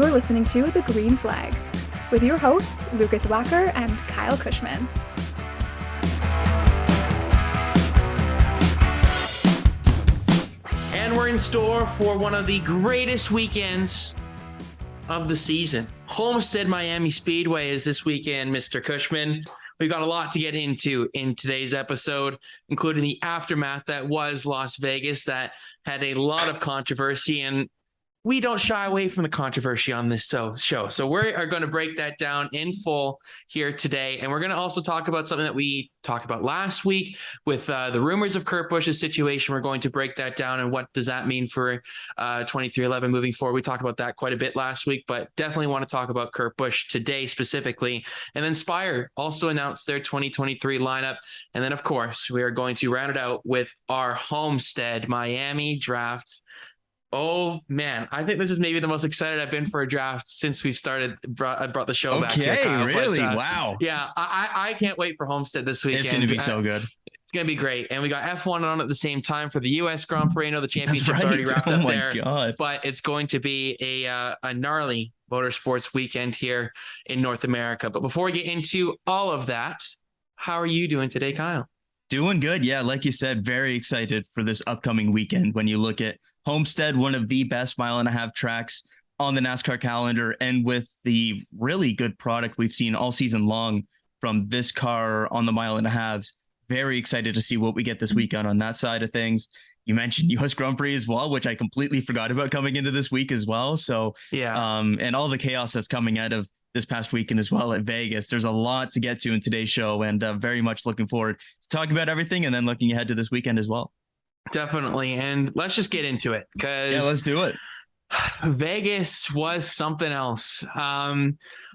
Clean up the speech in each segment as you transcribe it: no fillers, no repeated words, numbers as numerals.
You're listening to The Green Flag with your hosts, Lukas Wacker and Kyle Cushman. And we're in store for one of the greatest weekends of the season. Homestead Miami Speedway is this weekend, Mr. Cushman. We've got a lot to get into in today's episode, including the aftermath that was Las Vegas that had a lot of controversy, and we don't shy away from the controversy on this show. So we are going to break that down in full here today. And we're going to also talk about something that we talked about last week with the rumors of Kurt Busch's situation. We're going to break that down and what does that mean for 2311 moving forward. We talked about that quite a bit last week, but definitely want to talk about Kurt Busch today specifically. And then Spire also announced their 2023 lineup. And then, of course, we are going to round it out with our Homestead Miami draft. Oh man, I think this is maybe the most excited I've been for a draft since we've brought the show back here. Okay, really? But, wow. Yeah, I can't wait for Homestead this weekend. It's going to be so good. It's going to be great. And we got F1 on at the same time for the US Grand Prix. I know the championship's already wrapped up there. God. But it's going to be a gnarly motorsports weekend here in North America. But before we get into all of that, how are you doing today, Kyle? Doing good. Yeah, like you said, very excited for this upcoming weekend. When you look at Homestead, one of the best mile-and-a-half tracks on the NASCAR calendar, and with the really good product we've seen all season long from this car on the mile-and-a-halves, very excited to see what we get this weekend on that side of things. You mentioned US Grand Prix as well, which I completely forgot about coming into this week as well. So, yeah, and all the chaos that's coming out of this past weekend as well at Vegas. There's a lot to get to in today's show, and very much looking forward to talking about everything and then looking ahead to this weekend as well. Definitely. And let's just get into it, because let's do it. Vegas was something else.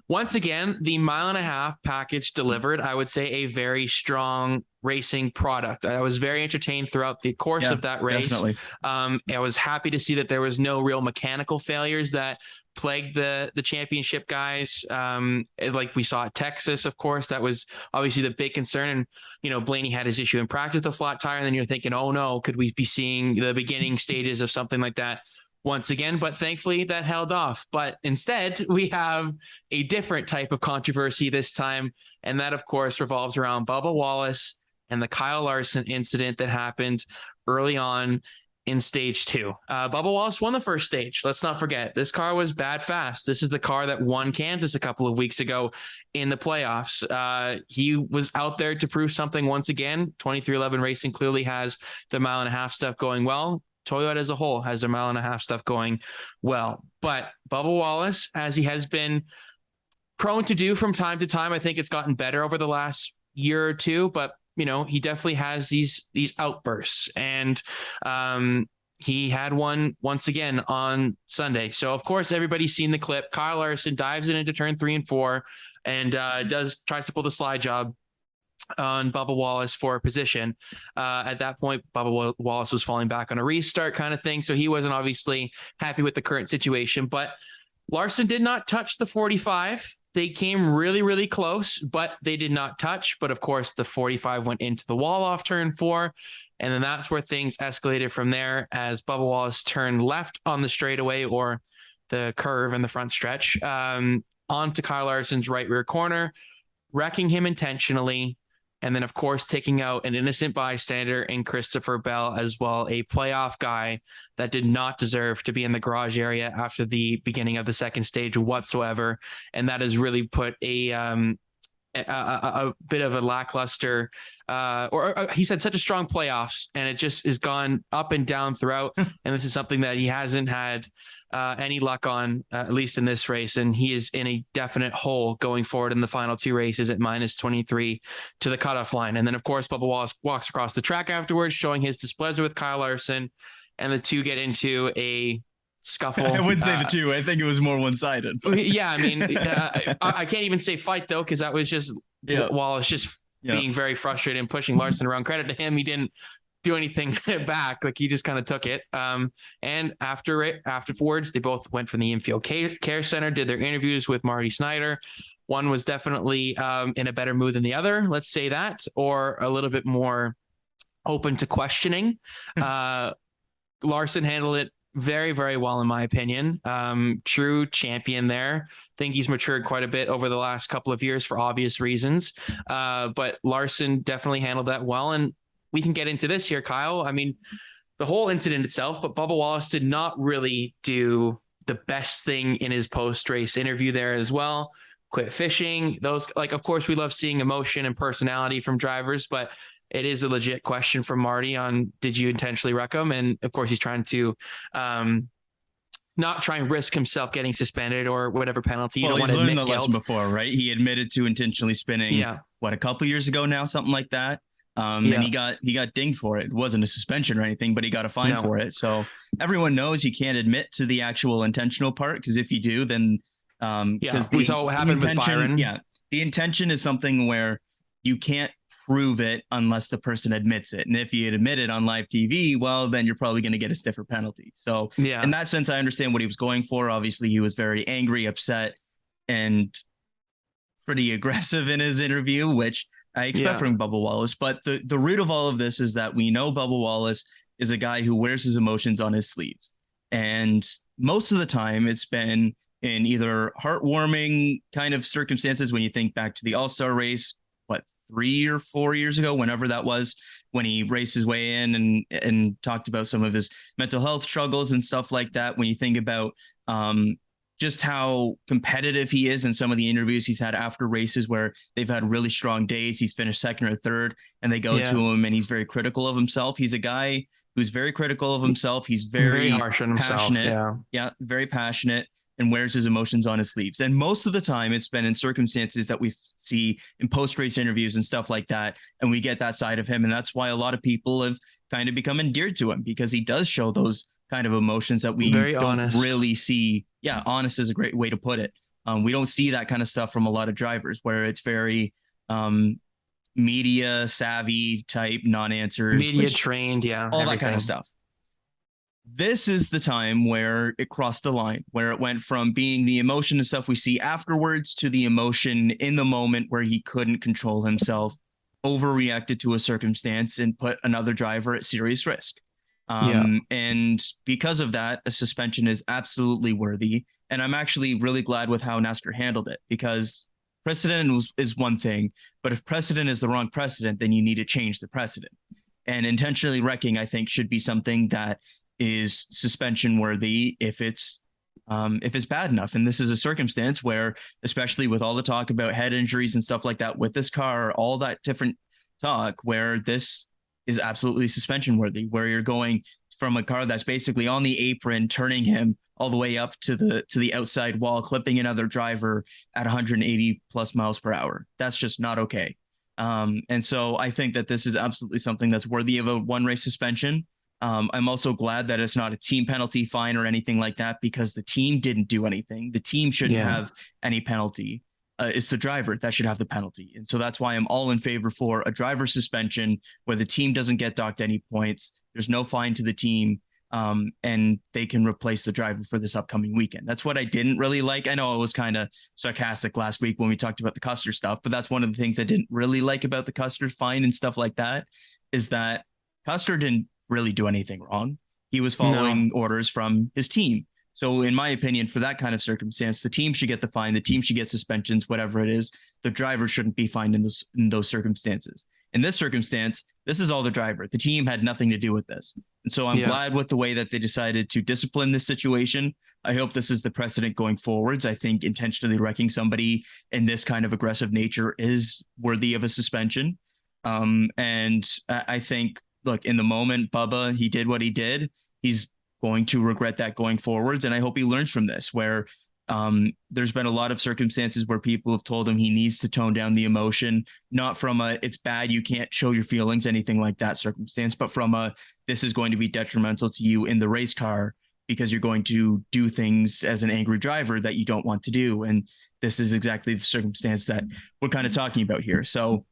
Once again, the mile-and-a-half package delivered, I would say, a very strong racing product. I was very entertained throughout the course of that race. Definitely. I was happy to see that there was no real mechanical failures that plagued the championship guys. Like we saw at Texas, of course, that was obviously the big concern. And, Blaney had his issue in practice, the flat tire. And then you're thinking, oh no, could we be seeing the beginning stages of something like that once again? But thankfully that held off. But instead we have a different type of controversy this time. And that, of course, revolves around Bubba Wallace and the Kyle Larson incident that happened early on in stage 2. Bubba Wallace won the first stage. Let's not forget, this car was bad fast. This is the car that won Kansas a couple of weeks ago in the playoffs. He was out there to prove something once again. 2311 Racing clearly has the mile-and-a-half stuff going well. Toyota as a whole has their mile-and-a-half stuff going well. But Bubba Wallace, as he has been prone to do from time to time, I think it's gotten better over the last year or two, but he definitely has these outbursts, and he had one once again on Sunday. So of course everybody's seen the clip. Kyle Larson dives into turn 3 and 4 and tries to pull the slide job on Bubba Wallace for a position. At that point, Bubba Wallace was falling back on a restart kind of thing, so he wasn't obviously happy with the current situation. But Larson did not touch the 45. They came really, really close, but they did not touch. But of course, the 45 went into the wall off turn 4. And then that's where things escalated from there, as Bubba Wallace turned left on the straightaway, or the curve in the front stretch, onto Kyle Larson's right rear corner, wrecking him intentionally. And then, of course, taking out an innocent bystander in Christopher Bell as well, a playoff guy that did not deserve to be in the garage area after the beginning of the second stage whatsoever. And that has really put a bit of a lackluster, or he said such a strong playoffs, and it just has gone up and down throughout. And this is something that he hasn't had any luck on, at least in this race. And he is in a definite hole going forward in the final 2 races at -23 to the cutoff line. And then, of course, Bubba Wallace walks across the track afterwards, showing his displeasure with Kyle Larson, and the two get into a scuffle. I wouldn't say the two. I think it was more one-sided. Yeah, I mean, I can't even say fight, though, because that was just Wallace just being very frustrated and pushing Larson around. Credit to him, he didn't do anything back. Like, he just kind of took it. And afterwards, they both went from the infield care center, did their interviews with Marty Snyder. One was definitely in a better mood than the other, let's say that, or a little bit more open to questioning. Larson handled it very, very well, in my opinion. True champion there. Think he's matured quite a bit over the last couple of years for obvious reasons. But Larson definitely handled that well. And we can get into this here, Kyle. I mean, the whole incident itself, but Bubba Wallace did not really do the best thing in his post-race interview there as well. Quit fishing. Those, like, of course, we love seeing emotion and personality from drivers, but it is a legit question from Marty on, did you intentionally wreck him? And of course, he's trying to not try and risk himself getting suspended or whatever penalty. You don't want to admit guilt. Lesson before, right? He admitted to intentionally spinning, a couple years ago now, something like that. And he got dinged for it. It wasn't a suspension or anything, but he got a fine for it. So everyone knows you can't admit to the actual intentional part, because if you do, then because we saw what happened with Byron. Yeah, the intention is something where you can't prove it unless the person admits it. And if you admit it on live TV, well, then you're probably going to get a stiffer penalty. So in that sense, I understand what he was going for. Obviously, he was very angry, upset, and pretty aggressive in his interview, which I expect from Bubba Wallace. But the root of all of this is that we know Bubba Wallace is a guy who wears his emotions on his sleeves. And most of the time it's been in either heartwarming kind of circumstances, when you think back to the All-Star race, 3 or 4 years ago, whenever that was, when he raced his way in and talked about some of his mental health struggles and stuff like that. When you think about just how competitive he is in some of the interviews he's had after races where they've had really strong days, he's finished second or third, and they go to him and he's very critical of himself. He's a guy who's very critical of himself. He's very harsh on himself. Passionate. Yeah, very passionate, and wears his emotions on his sleeves. And most of the time it's been in circumstances that we see in post-race interviews and stuff like that. And we get that side of him. And that's why a lot of people have kind of become endeared to him, because he does show those kind of emotions that we don't really see. Yeah, honest is a great way to put it. We don't see that kind of stuff from a lot of drivers, where it's very media savvy type non-answers. Media trained, all that kind of stuff. This is the time where it crossed the line, where it went from being the emotion and stuff we see afterwards to the emotion in the moment where he couldn't control himself, overreacted to a circumstance, and put another driver at serious risk. And because of that, a suspension is absolutely worthy. And I'm actually really glad with how NASCAR handled it, because precedent is one thing, but if precedent is the wrong precedent, then you need to change the precedent. And intentionally wrecking, I think, should be something that is suspension worthy if it's bad enough. And this is a circumstance where, especially with all the talk about head injuries and stuff like that with this car, all that different talk, where this is absolutely suspension worthy, where you're going from a car that's basically on the apron, turning him all the way up to the outside wall, clipping another driver at 180 plus miles per hour. That's just not okay. And so I think that this is absolutely something that's worthy of a one race suspension. I'm also glad that it's not a team penalty, fine, or anything like that, because the team didn't do anything. The team shouldn't have any penalty. It's the driver that should have the penalty. And so that's why I'm all in favor for a driver suspension where the team doesn't get docked any points. There's no fine to the team, and they can replace the driver for this upcoming weekend. That's what I didn't really like. I know I was kind of sarcastic last week when we talked about the Custer stuff, but that's one of the things I didn't really like about the Custer fine and stuff like that, is that Custer didn't really do anything wrong. He was following orders from his team. So in my opinion, for that kind of circumstance, the team should get the fine, the team should get suspensions, whatever it is. The driver shouldn't be fined in those circumstances. In this circumstance, this is all the driver. The team had nothing to do with this. And so I'm glad with the way that they decided to discipline this situation. I hope this is the precedent going forwards. I think intentionally wrecking somebody in this kind of aggressive nature is worthy of a suspension. And I think, look, in the moment, Bubba, he did what he did. He's going to regret that going forwards. And I hope he learns from this, where there's been a lot of circumstances where people have told him he needs to tone down the emotion, not from a, it's bad, you can't show your feelings, anything like that circumstance, but from a, this is going to be detrimental to you in the race car because you're going to do things as an angry driver that you don't want to do. And this is exactly the circumstance that we're kind of talking about here. So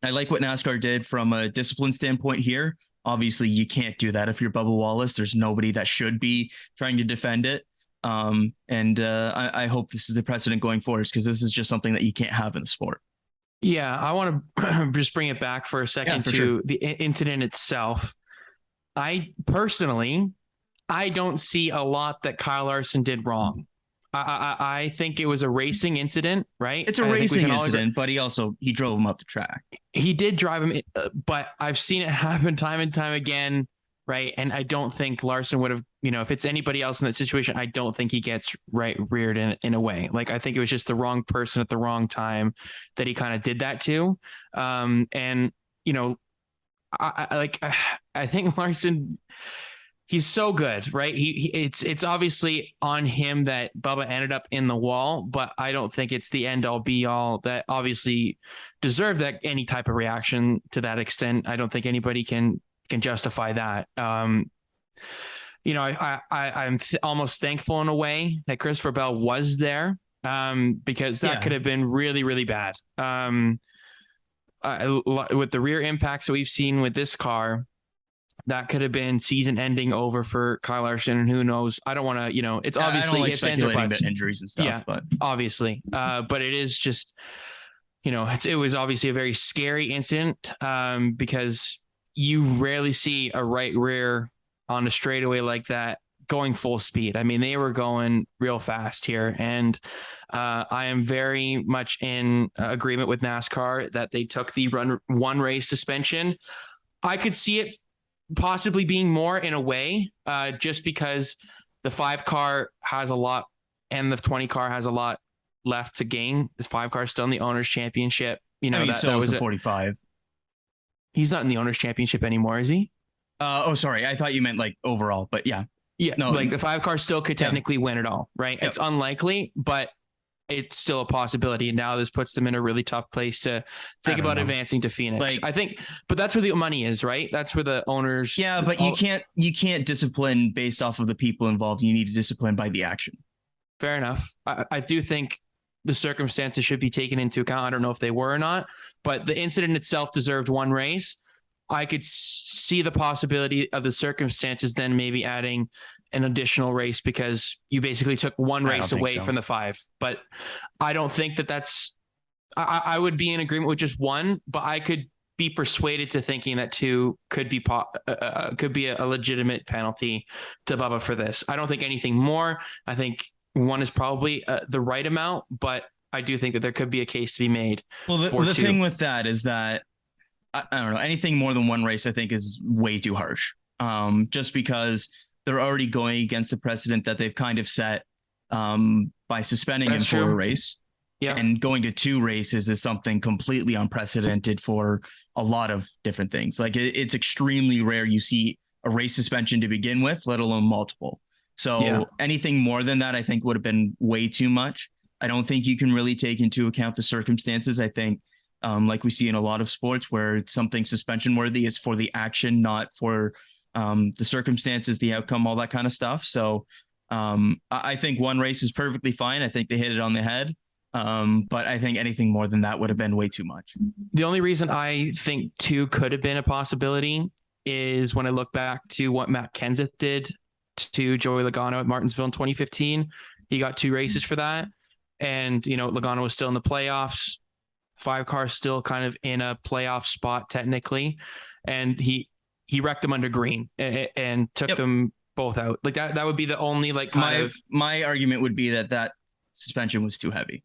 I like what NASCAR did from a discipline standpoint here. Obviously, you can't do that if you're Bubba Wallace. There's nobody that should be trying to defend it. I hope this is the precedent going forward, because this is just something that you can't have in the sport. Yeah, I want to just bring it back for a second to the incident itself. I personally I don't see a lot that Kyle Larson did wrong. I think it was a racing incident, right? It's a racing incident, but he drove him up the track. He did drive him, but I've seen it happen time and time again, right? And I don't think Larson would have, if it's anybody else in that situation, I don't think he gets reared in a way. Like, I think it was just the wrong person at the wrong time that he kind of did that to. I think Larson, he's so good, right? It's obviously on him that Bubba ended up in the wall, but I don't think it's the end all be all that obviously deserved that any type of reaction to that extent. I don't think anybody can justify that. I'm almost thankful in a way that Christopher Bell was there, because that could have been really, really bad. With the rear impacts that we've seen with this car, that could have been season ending over for Kyle Larson, and who knows? I don't want to, it's obviously it's speculating about injuries and stuff, but obviously, but it is just, it was obviously a very scary incident, because you rarely see a right rear on a straightaway like that going full speed. I mean, they were going real fast here, and I am very much in agreement with NASCAR that they took the one race suspension. I could see it possibly being more in a way, just because the 5 car has a lot and the 20 car has a lot left to gain. This 5 car is still in the owners championship. That was a 45. He's not in the owners championship anymore, is he? Sorry. I thought you meant like overall, but yeah. Yeah. No, like the 5 car still could technically win it all, right? Yep. It's unlikely, but it's still a possibility. And now this puts them in a really tough place to think about advancing to Phoenix. I think, but that's where the money is, right? That's where the owners. Yeah, but you can't discipline based off of the people involved. You need to discipline by the action. Fair enough. I do think the circumstances should be taken into account. I don't know if they were or not, but the incident itself deserved one race. I could see the possibility of the circumstances then maybe adding an additional race, because you basically took one race away from the 5. But I don't think that's, I would be in agreement with just one, but I could be persuaded to thinking that 2 could be a legitimate penalty to Bubba for this. I don't think anything more. I think 1 is probably the right amount, but I do think that there could be a case to be made. Well, the thing with that is that, I don't know, anything more than one race, I think, is way too harsh. Just because they're already going against the precedent that they've kind of set by suspending him for a race. Yeah. And going to 2 races is something completely unprecedented for a lot of different things. Like, it's extremely rare you see a race suspension to begin with, let alone multiple. So anything more than that, I think, would have been way too much. I don't think you can really take into account the circumstances. I think, like we see in a lot of sports, where something suspension worthy is for the action, not for the circumstances, the outcome, all that kind of stuff. So I think 1 race is perfectly fine. I think they hit it on the head. But I think anything more than that would have been way too much. The only reason I think 2 could have been a possibility is when I look back to what Matt Kenseth did to Joey Logano at Martinsville in 2015. He got 2 races for that. And, Logano was still in the playoffs. 5 car still kind of in a playoff spot technically. And he wrecked them under green and took them both out. Like that would be the only my argument would be that suspension was too heavy.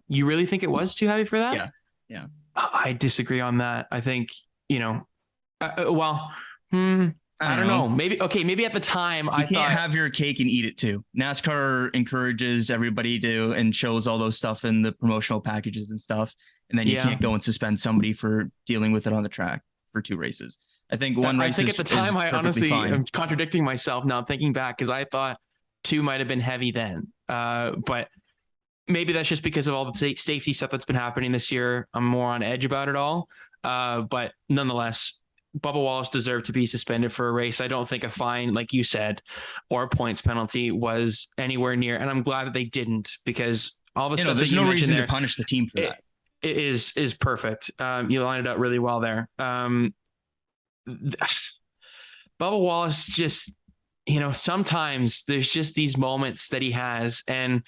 You really think it was too heavy for that? Yeah. I disagree on that. I think, I don't know. Maybe at the time you can't have your cake and eat it too. NASCAR encourages everybody to and shows all those stuff in the promotional packages and stuff. And then you can't go and suspend somebody for dealing with it on the track for 2 races. I think one race. I think at the time, I honestly am contradicting myself now thinking back, because I thought 2 might have been heavy then. But maybe that's just because of all the safety stuff that's been happening this year. I'm more on edge about it all. But nonetheless, Bubba Wallace deserved to be suspended for a race. I don't think a fine, like you said, or a points penalty was anywhere near. And I'm glad that they didn't, because all the stuff there's that you no mentioned reason there, to punish the team for that. It is perfect. You lined it up really well there. Bubba Wallace just, sometimes there's just these moments that he has, and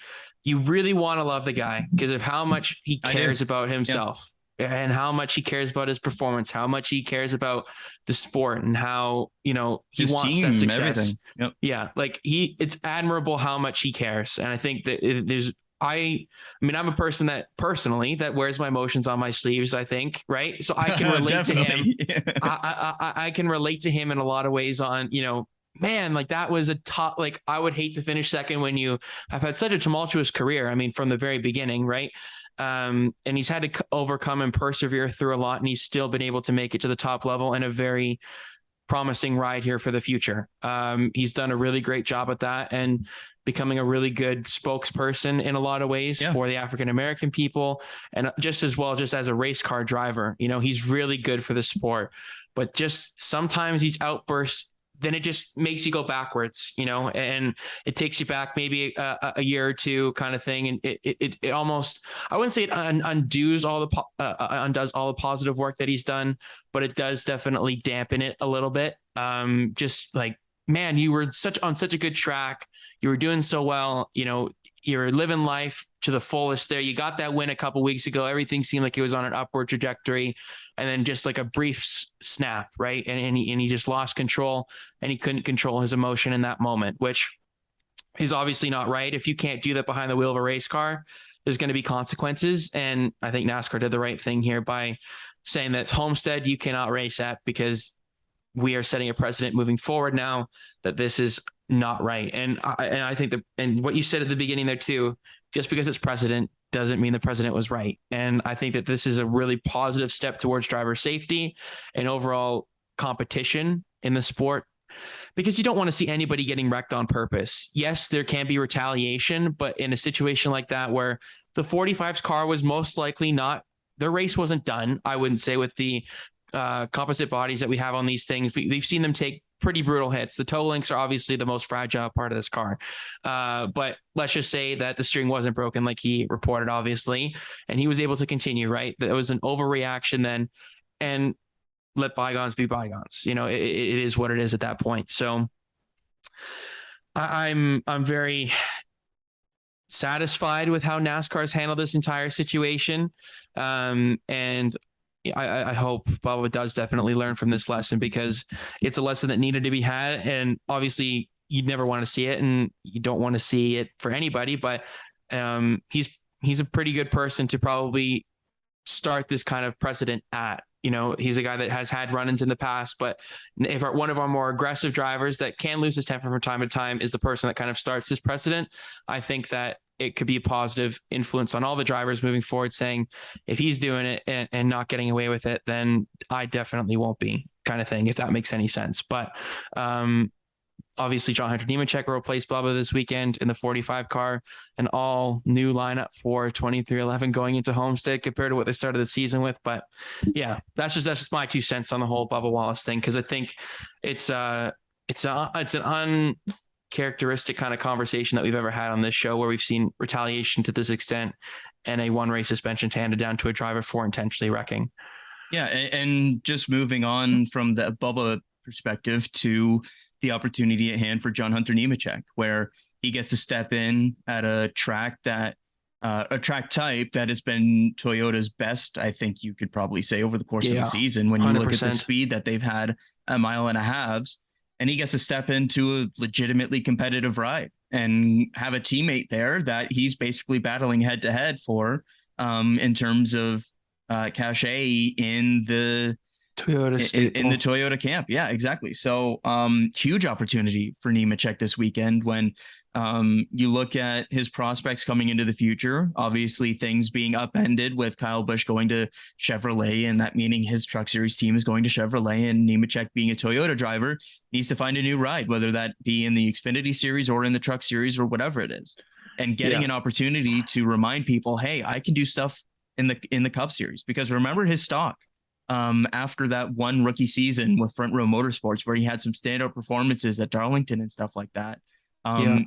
you really want to love the guy because of how much he cares about himself. and how much he cares about his performance, how much he cares about the sport, and how, he his wants team, that success. everything. Yep. Yeah. Like it's admirable how much he cares. And I think that I'm a person that personally that wears my emotions on my sleeves, I think. Right. So I can relate to him. I can relate to him in a lot of ways on, man, like that was a top, like I would hate to finish second when you have had such a tumultuous career. I mean, from the very beginning, right? And he's had to overcome and persevere through a lot, and he's still been able to make it to the top level in a very promising ride here for the future. He's done a really great job at that and becoming a really good spokesperson in a lot of ways for the African-American people, and just as a race car driver. He's really good for the sport, but just sometimes these outbursts, then it just makes you go backwards, and it takes you back maybe a year or two kind of thing. And it almost, I wouldn't say it undoes all the positive work that he's done, but it does definitely dampen it a little bit. Just like, man, you were on such a good track. You were doing so well, you're living life to the fullest there. You got that win a couple weeks ago. Everything seemed like it was on an upward trajectory, and then just like a brief snap, right? And he just lost control, and he couldn't control his emotion in that moment, which is obviously not right. If you can't do that behind the wheel of a race car, there's going to be consequences. And I think NASCAR did the right thing here by saying that Homestead, you cannot race at, because we are setting a precedent moving forward now that this is not right. And I think and what you said at the beginning there too, just because it's precedent doesn't mean the president was right. And I think that this is a really positive step towards driver safety and overall competition in the sport, because you don't want to see anybody getting wrecked on purpose. Yes, there can be retaliation, but in a situation like that where the 45's car was most likely not, their race wasn't done, I wouldn't say, with the composite bodies that we have on these things. We've seen them take pretty brutal hits. The toe links are obviously the most fragile part of this car. But let's just say that the steering wasn't broken like he reported, obviously, and he was able to continue, right? That was an overreaction then, and let bygones be bygones. It is what it is at that point. So I'm very satisfied with how NASCAR's handled this entire situation. And I hope Bubba does definitely learn from this lesson, because it's a lesson that needed to be had. And obviously you'd never want to see it, and you don't want to see it for anybody, but he's a pretty good person to probably start this kind of precedent at. He's a guy that has had run-ins in the past, but if one of our more aggressive drivers that can lose his temper from time to time is the person that kind of starts this precedent, I think that it could be a positive influence on all the drivers moving forward, saying if he's doing it and not getting away with it, then I definitely won't be, kind of thing, if that makes any sense. But obviously John Hunter Nemechek will replace Bubba this weekend in the 45 car, an all new lineup for 2311 going into Homestead compared to what they started the season with. But yeah, that's just my 2 cents on the whole Bubba Wallace thing, because I think it's an uncharacteristic kind of conversation that we've ever had on this show, where we've seen retaliation to this extent and a one race suspension handed down to a driver for intentionally wrecking. Yeah. And just moving on from the Bubba perspective to the opportunity at hand for John Hunter Nemechek, where he gets to step in at a track that a track type that has been Toyota's best, I think you could probably say, over the course of the season, when you 100%. Look at the speed that they've had a mile and a half. And he gets to step into a legitimately competitive ride and have a teammate there that he's basically battling head to head for, in terms of cachet in the Toyota in the Toyota camp. Yeah, exactly. So huge opportunity for Nemechek this weekend when you look at his prospects coming into the future. Obviously, things being upended with Kyle Busch going to Chevrolet, and that meaning his Truck Series team is going to Chevrolet, and Nemechek, being a Toyota driver, needs to find a new ride, whether that be in the Xfinity Series or in the Truck Series or whatever it is. And getting an opportunity to remind people, hey, I can do stuff in the Cup Series, because remember his stock. After that one rookie season with Front Row Motorsports, where he had some standout performances at Darlington and stuff like that.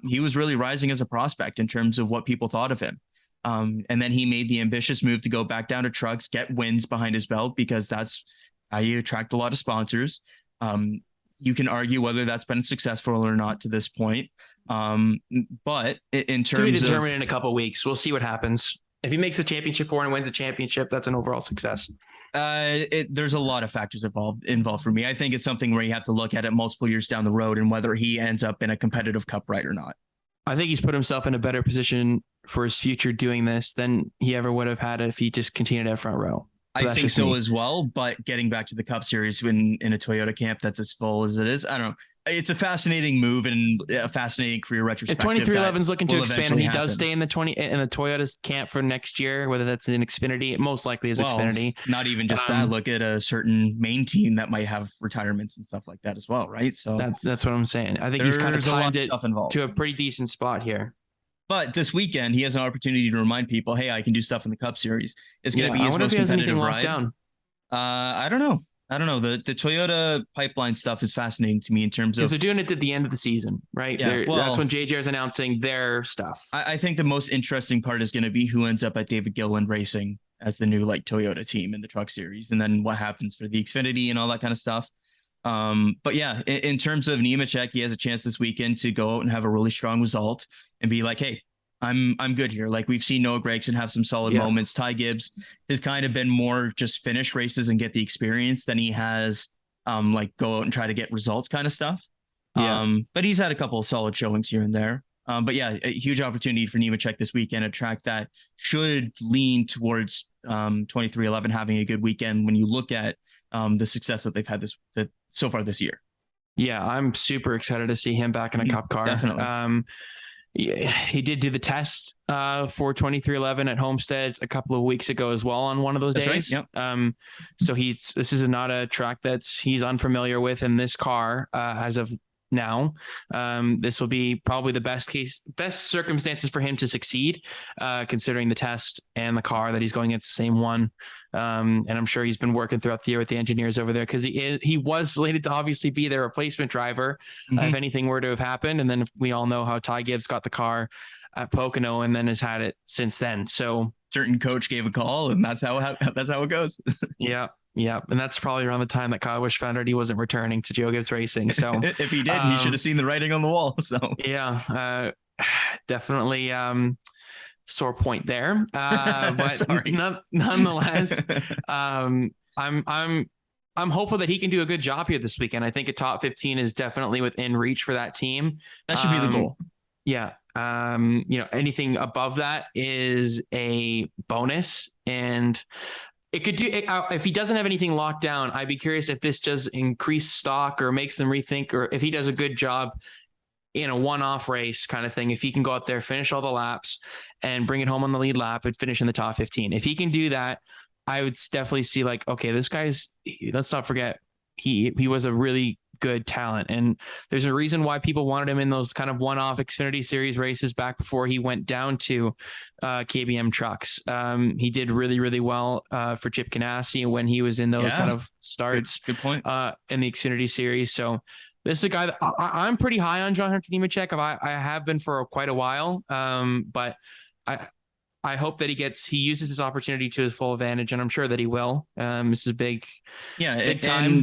He was really rising as a prospect in terms of what people thought of him. And then he made the ambitious move to go back down to trucks, get wins behind his belt, because that's how you attract a lot of sponsors. You can argue whether that's been successful or not to this point. But in terms to be determined in a couple of weeks, we'll see what happens. If he makes the championship 4 and wins the championship, that's an overall success. There's a lot of factors involved for me. I think it's something where you have to look at it multiple years down the road and whether he ends up in a competitive cup ride or not. I think he's put himself in a better position for his future doing this than he ever would have had if he just continued at front row. I think so as well, but getting back to the Cup Series in a Toyota camp that's as full as it is, I don't know. It's a fascinating move and a fascinating career retrospective. If 2311 is looking to expand and he does stay in the Toyota's camp for next year, whether that's in Xfinity, it most likely is Xfinity. Not even just that. Look at a certain main team that might have retirements and stuff like that as well, right? So that's what I'm saying. I think he's kind of timed it to a pretty decent spot here. But this weekend, he has an opportunity to remind people, hey, I can do stuff in the Cup Series. It's going to be his most competitive ride. Down. I don't know. The Toyota pipeline stuff is fascinating to me in terms of... Because they're doing it at the end of the season, right? Yeah, that's when JJR is announcing their stuff. I think the most interesting part is going to be who ends up at David Gilliland Racing as the new Toyota team in the Truck Series, and then what happens for the Xfinity and all that kind of stuff. But yeah, in terms of Nemechek, he has a chance this weekend to go out and have a really strong result and be like, hey, I'm good here. We've seen Noah Gragson have some solid moments. Ty Gibbs has kind of been more just finish races and get the experience than he has go out and try to get results kind of stuff. But he's had a couple of solid showings here and there. But yeah, a huge opportunity for Nemechek this weekend, a track that should lean towards 2311 having a good weekend when you look at the success that they've had so far this year. Yeah, I'm super excited to see him back in a Cup car. Definitely. He did do the test for 2311 at Homestead a couple of weeks ago as well on one of those days. Right. Yep. So this is not a track he's unfamiliar with in this car as of now. This will be probably the best circumstances for him to succeed, considering the test and the car that he's going against the same one. And I'm sure he's been working throughout the year with the engineers over there because he was slated to obviously be their replacement driver if anything were to have happened. And then we all know how Ty Gibbs got the car at Pocono and then has had it since then. So certain coach gave a call and that's how it goes. Yeah. Yeah, and that's probably around the time that Kyle Busch found out he wasn't returning to Joe Gibbs Racing. So if he did, he should have seen the writing on the wall. So yeah, definitely sore point there. But nonetheless, I'm hopeful that he can do a good job here this weekend. I think a top 15 is definitely within reach for that team. That should be the goal. Yeah. Anything above that is a bonus, and it could do if he doesn't have anything locked down. I'd be curious if this does increase stock or makes them rethink, or if he does a good job in a one-off race kind of thing. If he can go out there, finish all the laps and bring it home on the lead lap and finish in the top 15. If he can do that, I would definitely see okay, this guy's, let's not forget, he was a really good talent. And there's a reason why people wanted him in those kind of one-off Xfinity Series races back before he went down to KBM trucks. He did really, really well for Chip Ganassi when he was in those kind of starts. Good point. In the Xfinity Series. So this is a guy that I'm pretty high on, John Hunter Nemechek. I have been for quite a while. But I hope that he uses this opportunity to his full advantage, and I'm sure that he will. This is big time.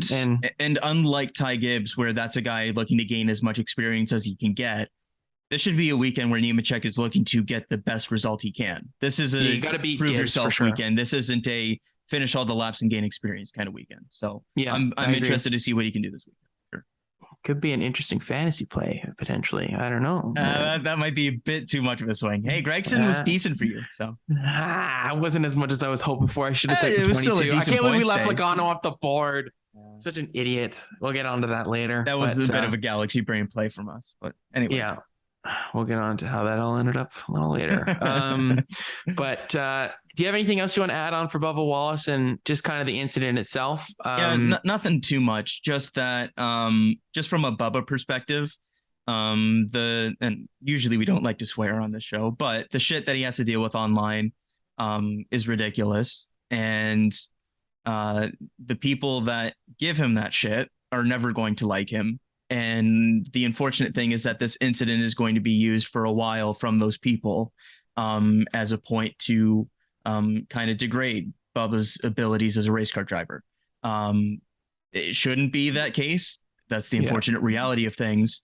And unlike Ty Gibbs, where that's a guy looking to gain as much experience as he can get, this should be a weekend where Nemechek is looking to get the best result he can. This is a you got to beat prove Gibbs yourself weekend. This isn't a finish all the laps and gain experience kind of weekend. So yeah, I'm interested to see what he can do this weekend. Could be an interesting fantasy play potentially. I don't know. That might be a bit too much of a swing. Hey, Gragson was decent for you, so it wasn't as much as I was hoping for. I should have taken 22. I can't believe we left Logano off the board. Such an idiot. We'll get onto that later. That was a bit of a galaxy brain play from us, but anyway. Yeah, we'll get on to how that all ended up a little later. But do you have anything else you want to add on for Bubba Wallace and just kind of the incident itself? Nothing too much. Just that, just from a Bubba perspective, and usually we don't like to swear on this show, but the shit that he has to deal with online is ridiculous. And the people that give him that shit are never going to like him. And the unfortunate thing is that this incident is going to be used for a while from those people as a point to kind of degrade Bubba's abilities as a race car driver. It shouldn't be that case. That's the unfortunate reality of things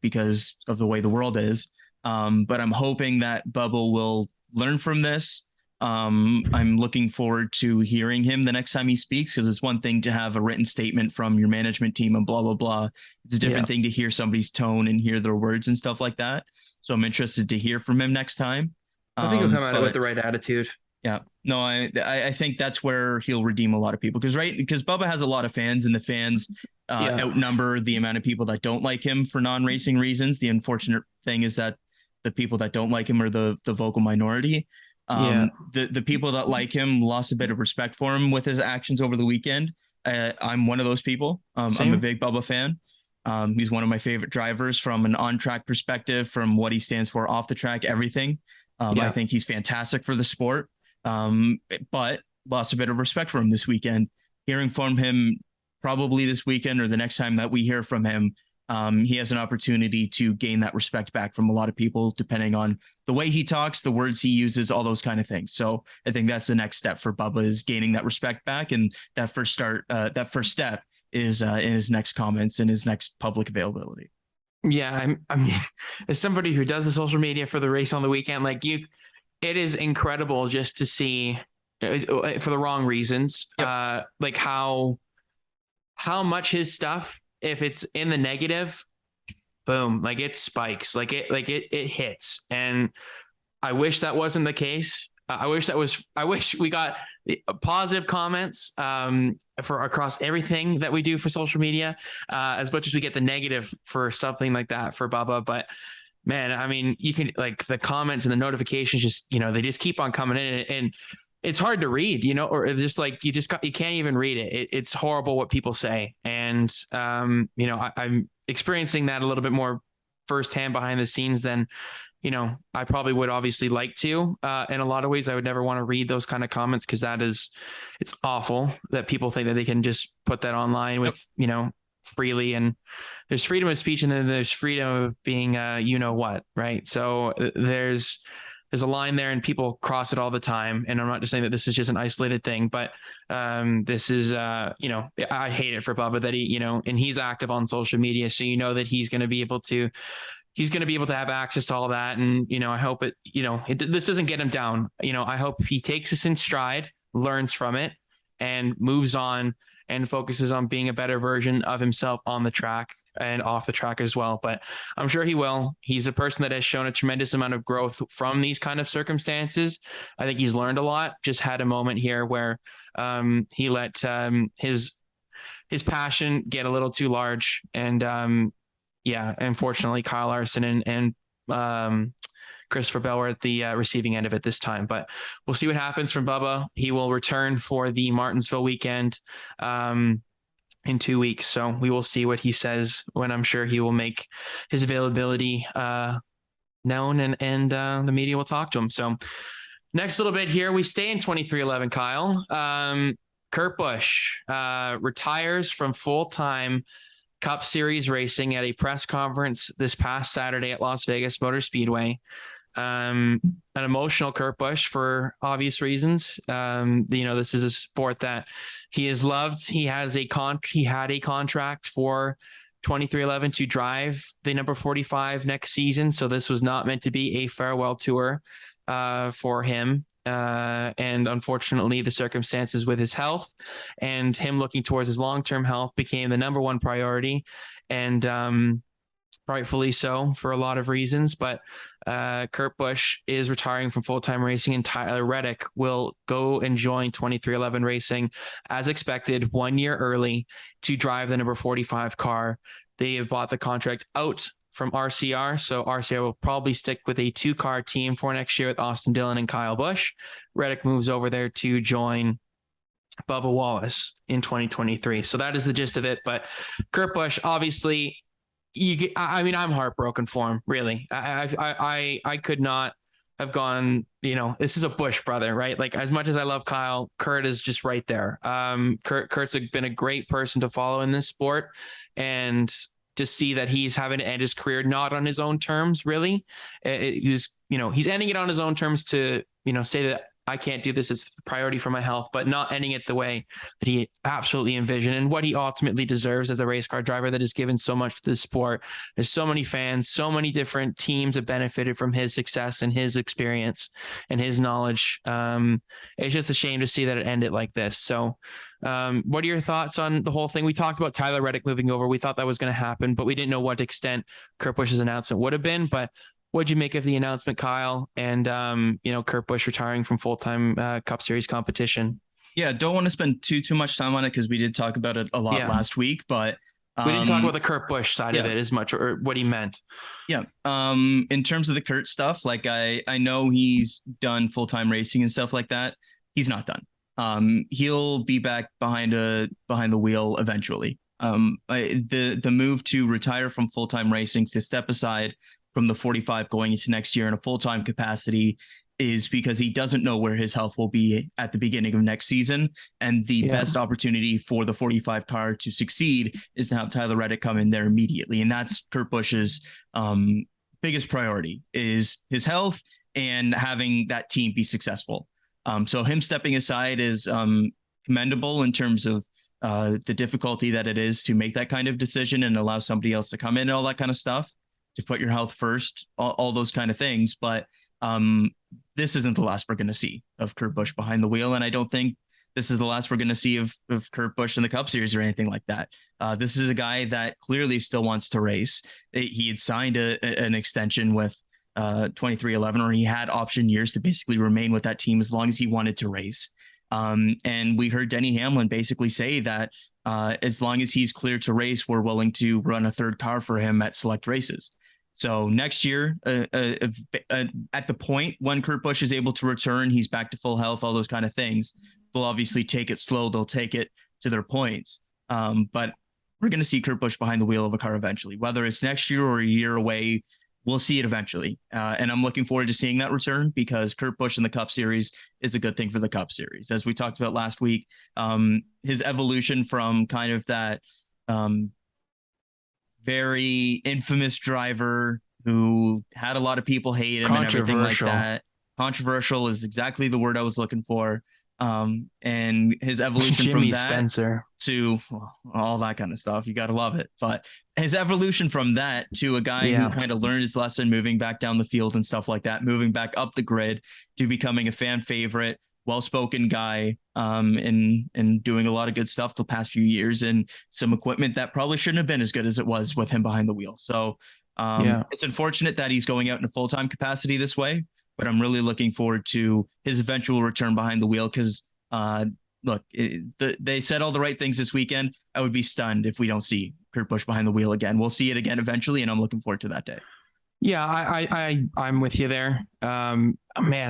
because of the way the world is. But I'm hoping that Bubba will learn from this. I'm looking forward to hearing him the next time he speaks, because it's one thing to have a written statement from your management team and blah, blah, blah. It's a different thing to hear somebody's tone and hear their words and stuff like that. So I'm interested to hear from him next time. I think he'll come at it with the right attitude. Yeah, no, I think that's where he'll redeem a lot of people, because Bubba has a lot of fans, and the fans outnumber the amount of people that don't like him for non-racing reasons. The unfortunate thing is that the people that don't like him are the vocal minority. The people that like him lost a bit of respect for him with his actions over the weekend. I'm one of those people. I'm a big Bubba fan. He's one of my favorite drivers from an on-track perspective, from what he stands for off the track, everything. I think he's fantastic for the sport. But lost a bit of respect for him this weekend. Hearing from him probably this weekend or the next time that we hear from him, he has an opportunity to gain that respect back from a lot of people, depending on the way he talks, the words he uses, all those kind of things. So I think that's the next step for Bubba, is gaining that respect back. And that first step is in his next comments and his next public availability. Yeah. I mean, as somebody who does the social media for the race on the weekend, it is incredible just to see, for the wrong reasons, like how much his stuff, if it's in the negative, boom, like it spikes, like it hits. And I wish that wasn't the case. I wish we got positive comments for across everything that we do for social media, as much as we get the negative for something like that for Bubba. But man, I mean, you can, like, the comments and the notifications just, they just keep on coming in, and it's hard to read, or just like, you can't even read it. It's horrible what people say. And, I'm experiencing that a little bit more firsthand behind the scenes than, I probably would obviously like to. In a lot of ways, I would never want to read those kind of comments, because it's awful that people think that they can just put that online with, freely. And there's freedom of speech, and then there's freedom of being, what, right? So there's a line there, and people cross it all the time. And I'm not just saying that this is just an isolated thing, but this is, I hate it for Bubba that he, and he's active on social media. So, that he's going to be able to have access to all that. And, I hope this doesn't get him down. I hope he takes this in stride, learns from it, and moves on and focuses on being a better version of himself on the track and off the track as well. But I'm sure he will. He's a person that has shown a tremendous amount of growth from these kind of circumstances. I think he's learned a lot. Just had a moment here where he let his passion get a little too large. And unfortunately, Kyle Larson and Christopher Bell were at the receiving end of it this time, but we'll see what happens from Bubba. He will return for the Martinsville weekend in 2 weeks. So we will see what he says when I'm sure he will make his availability known, and the media will talk to him. So next little bit here, we stay in 2311, Kyle. Kurt Busch retires from full-time Cup Series racing at a press conference this past Saturday at Las Vegas Motor Speedway. An emotional Kurt Busch for obvious reasons. This is a sport that he has loved. He had a contract for 2311 to drive the number 45 next season. So this was not meant to be a farewell tour for him. And unfortunately, the circumstances with his health and him looking towards his long-term health became the number one priority, and rightfully so for a lot of reasons. But Kurt Busch is retiring from full-time racing, and Tyler Reddick will go and join 2311 Racing as expected 1 year early to drive the number 45 car. They have bought the contract out from RCR. So RCR will probably stick with a 2-car team for next year with Austin Dillon and Kyle Busch. Reddick moves over there to join Bubba Wallace in 2023. So that is the gist of it. But Kurt Busch, obviously, I'm heartbroken for him, really. I could not have gone, this is a Busch brother, right? Like, as much as I love Kyle, Kurt is just right there. Kurt's been a great person to follow in this sport, and to see that he's having to end his career not on his own terms, really. He's ending it on his own terms to, say that I can't do this. It's a priority for my health, but not ending it the way that he absolutely envisioned and what he ultimately deserves as a race car driver that has given so much to the sport. There's so many fans, so many different teams have benefited from his success and his experience and his knowledge. It's just a shame to see that it ended like this. So what are your thoughts on the whole thing? We talked about Tyler Reddick moving over. We thought that was going to happen, but we didn't know what extent Kurt Busch's announcement would have been. But what'd you make of the announcement, Kyle? And, Kurt Busch retiring from full-time Cup Series competition? Yeah, don't want to spend too much time on it because we did talk about it a lot last week, but we didn't talk about the Kurt Busch side of it as much, or what he meant. Yeah. In terms of the Kurt stuff, like I know he's done full-time racing and stuff like that. He's not done. He'll be back behind the wheel eventually. The move to retire from full-time racing, to step aside from the 45 going into next year in a full-time capacity, is because he doesn't know where his health will be at the beginning of next season. And the best opportunity for the 45 car to succeed is to have Tyler Reddick come in there immediately. And that's Kurt Busch's biggest priority, is his health and having that team be successful. So him stepping aside is commendable in terms of the difficulty that it is to make that kind of decision and allow somebody else to come in and all that kind of stuff, to put your health first, all those kind of things. But this isn't the last we're going to see of Kurt Busch behind the wheel. And I don't think this is the last we're going to see of Kurt Busch in the Cup Series or anything like that. This is a guy that clearly still wants to race. He had signed an extension with 2311, or he had option years to basically remain with that team as long as he wanted to race. And we heard Denny Hamlin basically say that as long as he's clear to race, we're willing to run a third car for him at select races. So next year, at the point when Kurt Busch is able to return, he's back to full health, all those kind of things. They'll obviously take it slow. They'll take it to their points. But we're going to see Kurt Busch behind the wheel of a car eventually, whether it's next year or a year away. We'll see it eventually. And I'm looking forward to seeing that return, because Kurt Busch in the Cup Series is a good thing for the Cup Series. As we talked about last week, his evolution from kind of that very infamous driver who had a lot of people hate him and everything like that. Controversial is exactly the word I was looking for. And his evolution from that Spencer to all that kind of stuff. You got to love it. But his evolution from that to a guy who kind of learned his lesson, moving back down the field and stuff like that, moving back up the grid to becoming a fan favorite, well-spoken guy, and doing a lot of good stuff the past few years, and some equipment that probably shouldn't have been as good as it was with him behind the wheel. So it's unfortunate that he's going out in a full-time capacity this way, but I'm really looking forward to his eventual return behind the wheel, because they said all the right things this weekend. I would be stunned if we don't see Kurt Busch behind the wheel again. We'll see it again eventually, and I'm looking forward to that day. Yeah, I'm with you there. Man,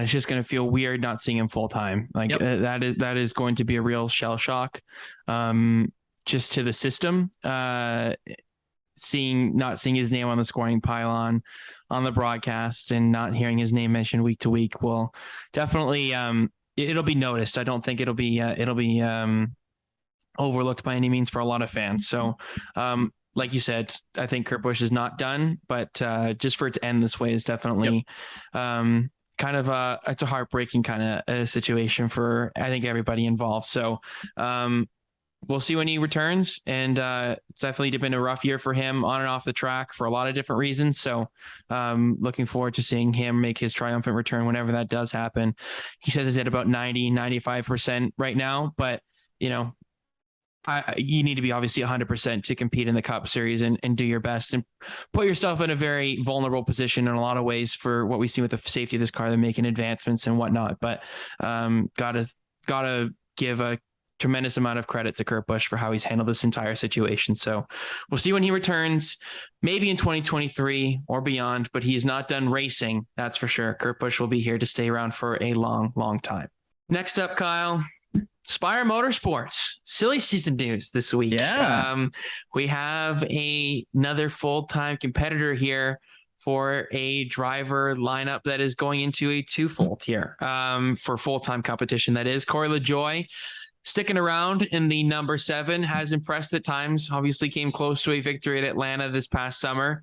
it's just going to feel weird not seeing him full time. Like that is going to be a real shell shock, just to the system. Not seeing his name on the scoring pylon on the broadcast and not hearing his name mentioned week to week will definitely it'll be noticed. I don't think it'll be overlooked by any means for a lot of fans. So like you said, I think Kurt Busch is not done, but just for it to end this way is definitely kind of it's a heartbreaking kind of situation for, I think, everybody involved. So we'll see when he returns, and it's definitely been a rough year for him on and off the track for a lot of different reasons. So looking forward to seeing him make his triumphant return whenever that does happen. He says he's at about 95% right now, but you need to be obviously 100% to compete in the Cup Series and do your best and put yourself in a very vulnerable position in a lot of ways for what we see with the safety of this car. They're making advancements and whatnot, but gotta give a tremendous amount of credit to Kurt Busch for how he's handled this entire situation. So we'll see when he returns, maybe in 2023 or beyond, but he's not done racing. That's for sure. Kurt Busch will be here to stay around for a long, long time. Next up, Kyle, Spire Motorsports, silly season news this week. Yeah. We have another full-time competitor here for a driver lineup that is going into a twofold here for full-time competition. That is Corey LaJoie, sticking around in the number 7, has impressed at times, obviously came close to a victory at Atlanta this past summer.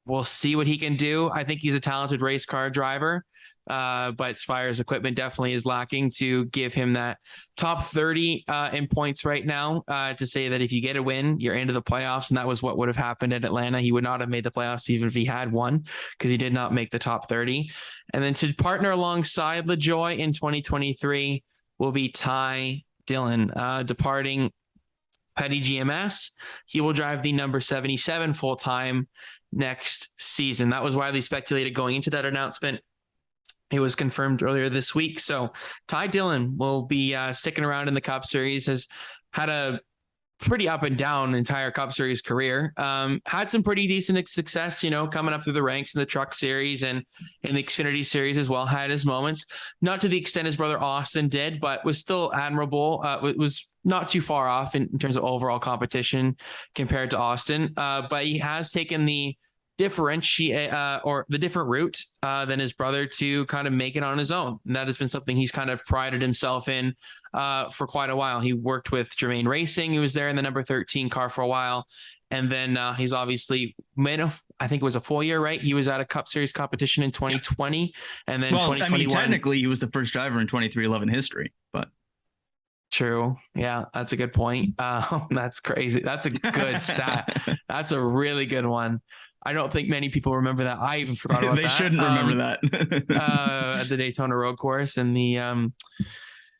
We'll see what he can do. I think he's a talented race car driver, but Spire's equipment definitely is lacking to give him that top 30 in points right now, to say that if you get a win, you're into the playoffs. And that was what would have happened at Atlanta. He would not have made the playoffs even if he had won, because he did not make the top 30. And then to partner alongside LaJoie in 2023 will be Ty Dillon, departing Petty GMS. He will drive the number 77 full-time next season. That was widely speculated going into that announcement. It was confirmed earlier this week. So Ty Dillon will be sticking around in the Cup Series, has had a pretty up and down entire Cup Series career. Had some pretty decent success, coming up through the ranks in the Truck Series and in the Xfinity Series as well. Had his moments, not to the extent his brother Austin did, but was still admirable. Was not too far off in terms of overall competition compared to Austin. But he has taken the different route than his brother to kind of make it on his own. And that has been something he's kind of prided himself in for quite a while. He worked with Germain Racing. He was there in the number 13 car for a while. And then he's obviously I think it was a full year, right? He was at a Cup Series competition in 2020 and then 2021. Technically he was the first driver in 2311 history, but. True. Yeah, that's a good point. That's crazy. That's a good stat. That's a really good one. I don't think many people remember that. I even forgot about that. They shouldn't remember that. At the Daytona Road Course and the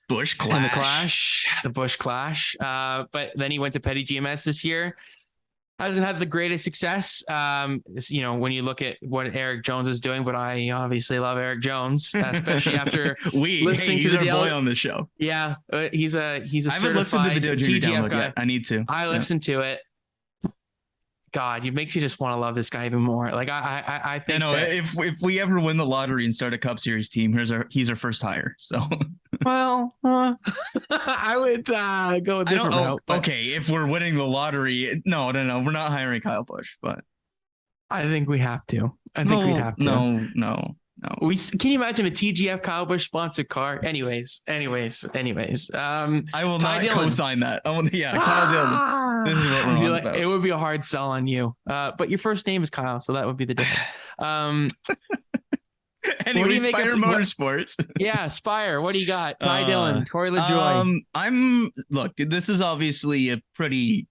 Busch Clash. The Busch Clash. But then he went to Petty GMS this year. Hasn't had the greatest success, when you look at what Eric Jones is doing, but I obviously love Eric Jones, especially after listening to the boy on the show. Yeah, he's a I haven't listened to the TGF download guy. Yet. I need to. I listened to it. God, it makes you just want to love this guy even more. Like I think if we ever win the lottery and start a Cup Series team, he's our first hire. So well, I would go a different route. Okay, if we're winning the lottery, no, we're not hiring Kyle Busch, but I think we have to. I think we'd have to. No. Can you imagine a TGF Kyle Busch sponsored car? Anyways. I will not co-sign that. Kyle Dillon. This is what we're on about. It would be a hard sell on you. But your first name is Kyle, so that would be the difference. Anyway, Spire Motorsports. Yeah, Spire. What do you got? Ty Dillon, Corey LaJoie. Look, this is obviously a pretty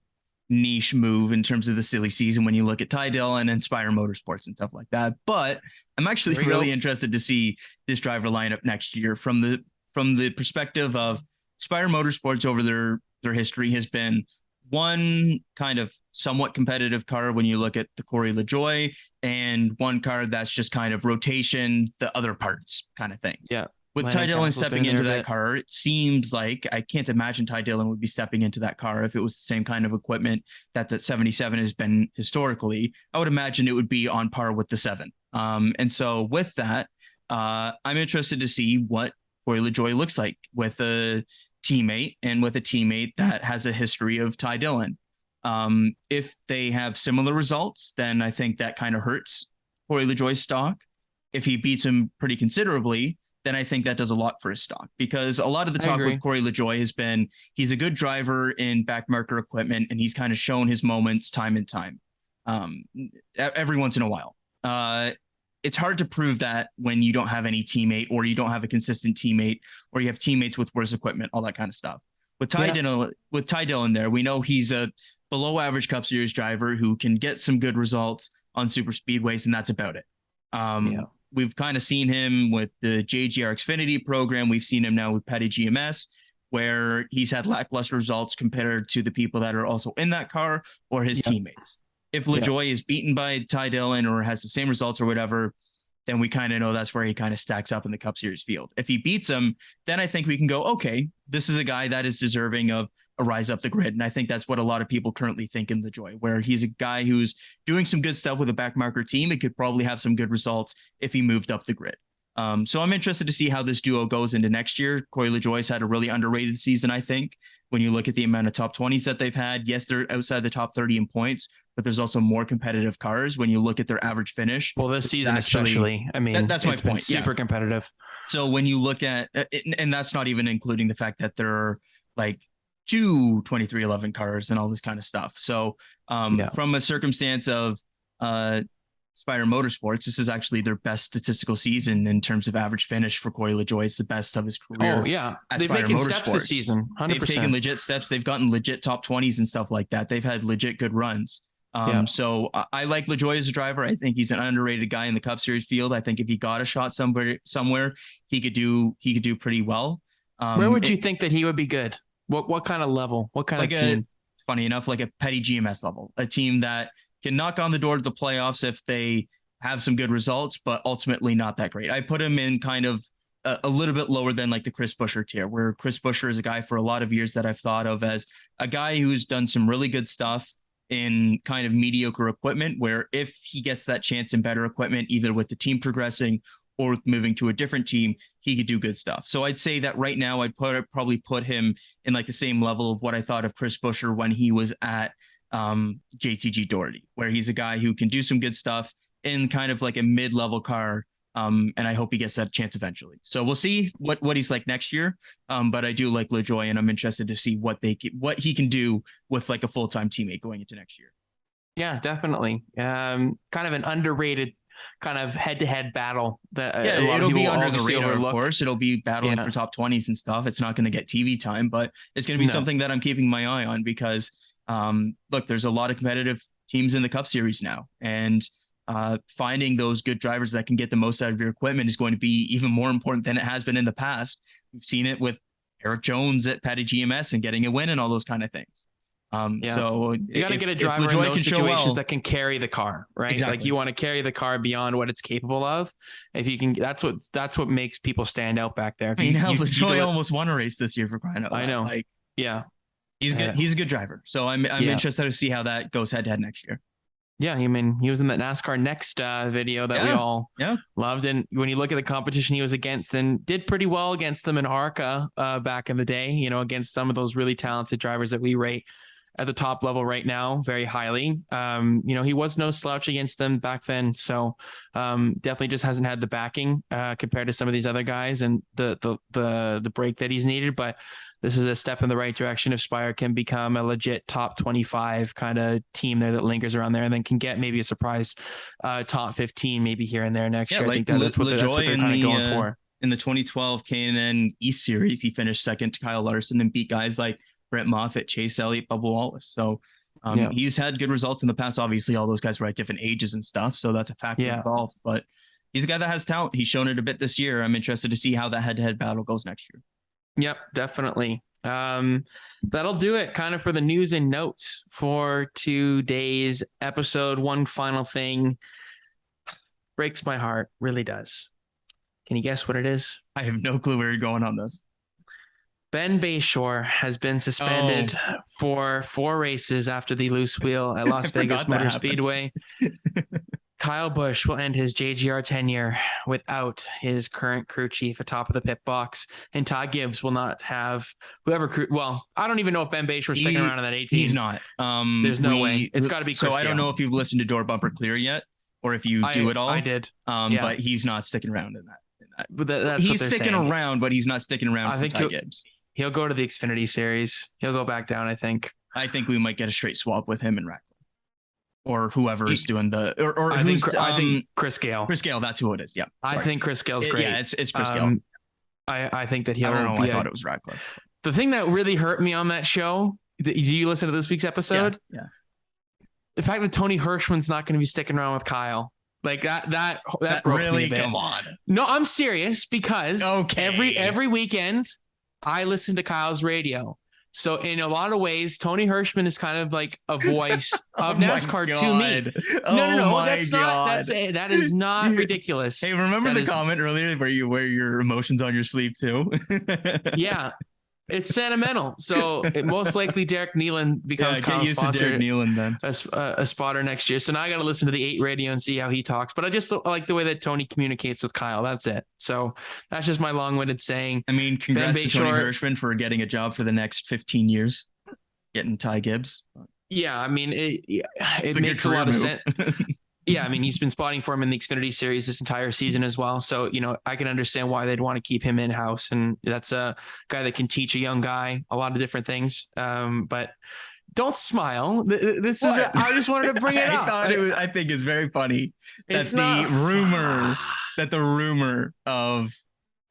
niche move in terms of the silly season when you look at Ty Dillon and Spire Motorsports and stuff like that. But I'm actually really interested to see this driver lineup next year from the perspective of Spire Motorsports over their history has been one kind of somewhat competitive car when you look at the Corey LaJoie, and one car that's just kind of rotation, the other parts kind of thing. Yeah. With Ty Dillon stepping into that car, it seems like I can't imagine Ty Dillon would be stepping into that car if it was the same kind of equipment that 77 has been historically. I would imagine it would be on par with the 7. And so with that, I'm interested to see what Corey LaJoie looks like with a teammate and with a teammate that has a history of Ty Dillon. If they have similar results, then I think that kind of hurts Corey LaJoie's stock. If he beats him pretty considerably, then I think that does a lot for his stock, because a lot of the talk with Corey LaJoie has been he's a good driver in backmarker equipment, and he's kind of shown his moments time and time, every once in a while. It's hard to prove that when you don't have any teammate, or you don't have a consistent teammate, or you have teammates with worse equipment, all that kind of stuff. With Ty Dillon there, we know he's a below average Cup Series driver who can get some good results on super speedways, and that's about it. We've kind of seen him with the JGR Xfinity program. We've seen him now with Petty GMS, where he's had lackluster results compared to the people that are also in that car or his teammates. If LaJoie is beaten by Ty Dillon or has the same results or whatever, then we kind of know that's where he kind of stacks up in the Cup Series field. If he beats him, then I think we can go, okay, this is a guy that is deserving of a rise up the grid. And I think that's what a lot of people currently think in LaJoie, where he's a guy who's doing some good stuff with a backmarker team. It could probably have some good results if he moved up the grid. So I'm interested to see how this duo goes into next year. Corey LaJoie's had a really underrated season, I think, when you look at the amount of top 20s that they've had. Yes, they're outside the top 30 in points, but there's also more competitive cars when you look at their average finish. Well, this season especially, I mean, that's my point. Super competitive. So when you look at it, and that's not even including the fact that there are like 2 2311 cars and all this kind of stuff. So from a circumstance of Spire Motorsports, this is actually their best statistical season in terms of average finish for Corey LaJoie. It's the best of his career. Oh yeah, at they've Spire taken Motorsports steps this season. 100%. They've taken legit steps. They've gotten legit top 20s and stuff like that. They've had legit good runs. So I like LaJoie as a driver. I think he's an underrated guy in the Cup Series field. I think if he got a shot somewhere, he could do pretty well. Where would you think that he would be good? What kind of level? What kind of team? Funny enough, like a petty GMS level, a team that can knock on the door to the playoffs if they have some good results, but ultimately not that great. I put him in kind of a little bit lower than like the Chris Buescher tier, where Chris Buescher is a guy for a lot of years that I've thought of as a guy who's done some really good stuff in kind of mediocre equipment, where if he gets that chance in better equipment, either with the team progressing or with moving to a different team, he could do good stuff. So I'd say that right now I'd probably put him in like the same level of what I thought of Chris Buescher when he was at JTG Doherty, where he's a guy who can do some good stuff in kind of like a mid-level car. And I hope he gets that chance eventually. So we'll see what he's like next year. But I do like LaJoie, and I'm interested to see what he can do with like a full-time teammate going into next year. Yeah, definitely. Kind of an underrated kind of head-to-head battle that it'll be under the radar, of course. It'll be battling for top 20s and stuff. It's not going to get TV time, but it's going to be something that I'm keeping my eye on because look, there's a lot of competitive teams in the Cup Series now, and finding those good drivers that can get the most out of your equipment is going to be even more important than it has been in the past. We've seen it with Eric Jones at Petty GMS and getting a win and all those kind of things. So you got to get a driver in those situations that can carry the car, right? Exactly. Like you want to carry the car beyond what it's capable of. If you can, that's what makes people stand out back there. LaJoie almost won a race this year for crying out loud. I know. Like, yeah, he's good. He's a good driver. So I'm interested to see how that goes head to head next year. Yeah, I mean, he was in that NASCAR Next video that we all loved. And when you look at the competition he was against, and did pretty well against them in ARCA back in the day, against some of those really talented drivers that we rate at the top level right now very highly. He was no slouch against them back then. So definitely just hasn't had the backing compared to some of these other guys and the break that he's needed. But this is a step in the right direction if Spire can become a legit top 25 kind of team there that lingers around there and then can get maybe a surprise top 15 maybe here and there next year. I think that's what they're kind of going for. In the 2012 K&N East Series, he finished second to Kyle Larson and beat guys like Brett Moffitt, Chase Elliott, Bubba Wallace. So he's had good results in the past. Obviously, all those guys were at different ages and stuff, so that's a factor involved. But he's a guy that has talent. He's shown it a bit this year. I'm interested to see how that head-to-head battle goes next year. Yep, definitely. That'll do it kind of for the news and notes for today's episode. One final thing breaks my heart, really does. Can you guess what it is? I have no clue where you're going on this. Ben Bayshore has been suspended for 4 races after the loose wheel at Las Vegas Motor Speedway. Kyle Busch will end his JGR tenure without his current crew chief atop of the pit box, and Ty Gibbs will not have whoever crew. Well, I don't even know if Ben Bayshore's sticking around in that 18. He's not. There's no way. It's got to be Chris So I don't know if you've listened to Door Bumper Clear yet, or if you do it all. I did. But he's not sticking around in that. But that's he's sticking around, but he's not sticking around for Ty Gibbs. He'll go to the Xfinity Series. He'll go back down, I think. I think we might get a straight swap with him and Ratcliffe. Or whoever is doing the, or I think Chris Gale. Chris Gale, that's who it is. Yeah, sorry. I think Chris Gale's great. Yeah, it's Chris Gale. I think that he'll. I don't know. I thought it was Ratcliffe. The thing that really hurt me on that show. Do you listen to this week's episode? Yeah. The fact that Tony Hirschman's not going to be sticking around with Kyle, like that broke really, me a bit. Come on. No, I'm serious because every weekend I listen to Kyle's radio. So in a lot of ways, Tony Hirschman is kind of like a voice of NASCAR to me. No, that is not ridiculous. Hey, remember the comment earlier where you wear your emotions on your sleeve too? Yeah, it's sentimental. So most likely Derek Nealon becomes Kyle's sponsor. Derek Nealon then. A spotter next year. So now I got to listen to the 8 radio and see how he talks. But I just like the way that Tony communicates with Kyle. That's it. So that's just my long-winded saying. I mean, congrats to Tony Hirschman for getting a job for the next 15 years, getting Ty Gibbs. Yeah, I mean, it makes a lot of sense. Yeah, I mean, he's been spotting for him in the Xfinity Series this entire season as well. So, I can understand why they'd want to keep him in-house. And that's a guy that can teach a young guy a lot of different things. But Don't smile. This is. I just wanted to bring it up. I think it's very funny that the rumor of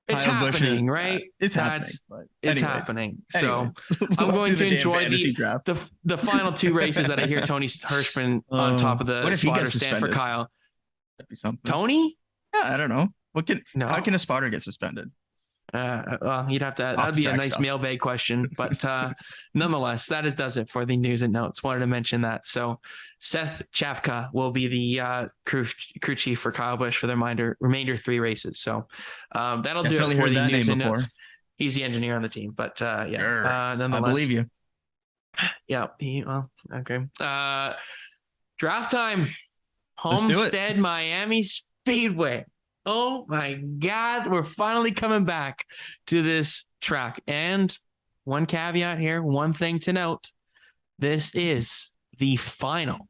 it's Kyle happening, Busch right? It's happening. It's happening. So Anyways, I'm going to enjoy draft. the final two races that I hear Tony Hirschman on top of the spotter stand for Kyle. That'd be something. Tony? Yeah, I don't know. How can a spotter get suspended? Well, you'd have to. That'd be a nice mailbag question, but nonetheless, does it for the news and notes. Wanted to mention that. So, Seth Chafka will be the crew chief for Kyle Busch for the remainder 3 races. So, that'll do it for the news and notes. He's the engineer on the team, but nonetheless, I believe you. Yeah. Okay. Draft time. Homestead, Miami Speedway. Oh my God, we're finally coming back to this track. And one caveat here, one thing to note, this is the final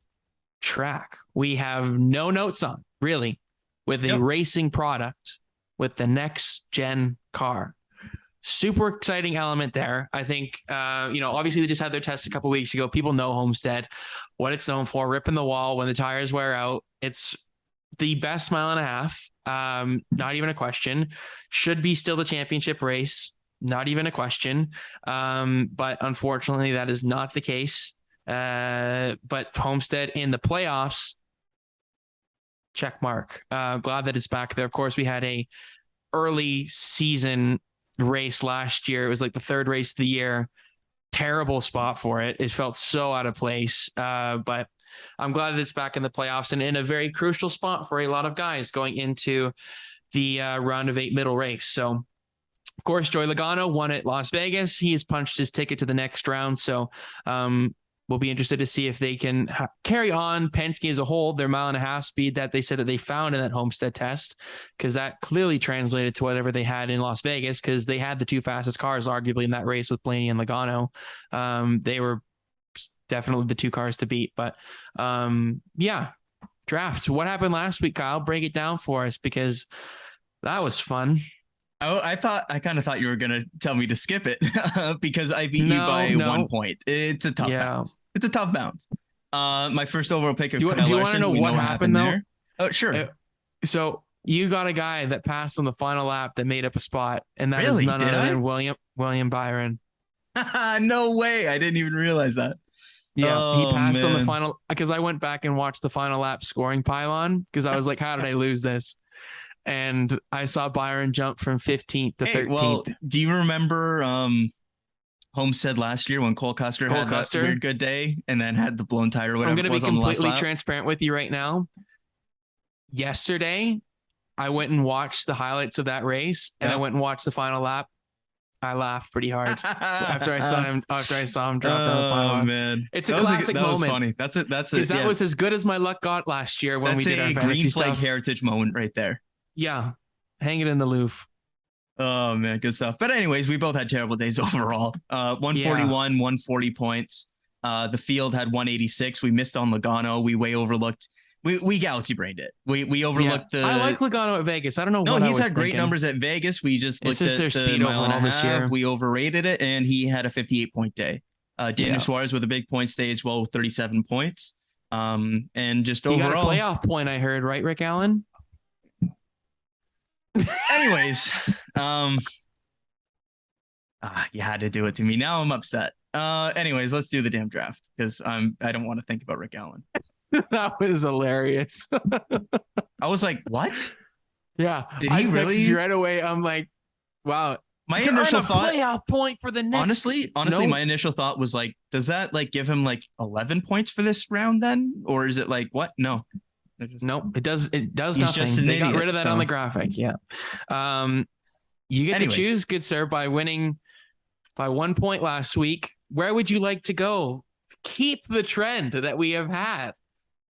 track we have no notes on, really, with a racing product with the next gen car. Super exciting element there. I think, obviously they just had their test a couple weeks ago. People know Homestead, what it's known for, ripping the wall when the tires wear out. It's the best mile and a half. Not even a question. Should be still the championship race. Not even a question. But unfortunately, that is not the case. But Homestead in the playoffs, check mark. Glad that it's back there. Of course, we had a early season race last year. It was like the 3rd race of the year. Terrible spot for it. It felt so out of place. But I'm glad that it's back in the playoffs and in a very crucial spot for a lot of guys going into the round of 8 middle race. So, of course, Joey Logano won at Las Vegas. He has punched his ticket to the next round. So we'll be interested to see if they can carry on Penske as a whole, their mile and a half speed that they said that they found in that Homestead test, because that clearly translated to whatever they had in Las Vegas, because they had the 2 fastest cars arguably in that race with Blaney and Logano. They were definitely the 2 cars to beat. But draft. What happened last week, Kyle? Break it down for us, because that was fun. Oh, I kind of thought you were going to tell me to skip it because I beat you by 1 point. It's a tough bounce. It's a tough bounce. My first overall pick of do you want to know what happened though? There. Oh, sure. So you got a guy that passed on the final lap that made up a spot, and that is none other than William Byron. No way. I didn't even realize that. Yeah, he passed on the final, because I went back and watched the final lap scoring pylon, because I was like, how did I lose this? And I saw Byron jump from 15th to 13th. Well, do you remember Homestead last year when Cole Custer had that weird good day and then had the blown tire or whatever? I'm going to be completely transparent with you right now. Yesterday, I went and watched the highlights of that race, and I went and watched the final lap. I laughed pretty hard after I saw him. Drop down the pylon. Oh man, it's a classic moment. That was funny. That's it. Because that was as good as my luck got last year when we did our fantasy green flag stuff. Heritage moment right there. Yeah, hang it in the Louvre. Oh man, good stuff. But anyways, we both had terrible days overall. 141, 140 points. The field had 186. We missed on Logano. We way overlooked. We galaxy brained it. We overlooked the. I like Logano at Vegas. I don't know. No, he's had great numbers at Vegas. We just looked at their speed overall this year. We overrated it, and he had a 58-point day. Daniel Suarez with a big point stage, well, 37 points. And just overall, he got a playoff point. I heard, right, Rick Allen? Anyways, you had to do it to me. Now I'm upset. Anyways, let's do the damn draft, because I don't want to think about Rick Allen. That was hilarious. I was like, what? Yeah. Did he really? You right away. I'm like, wow. My initial thought, playoff point for the next. Honestly, my initial thought was like, does that like give him like 11 points for this round then? Or is it like, what? No. Nope, it does nothing. They got rid of that on the graphic. Yeah. You get to choose, good sir, by winning by 1 point last week. Where would you like to go? Keep the trend that we have had,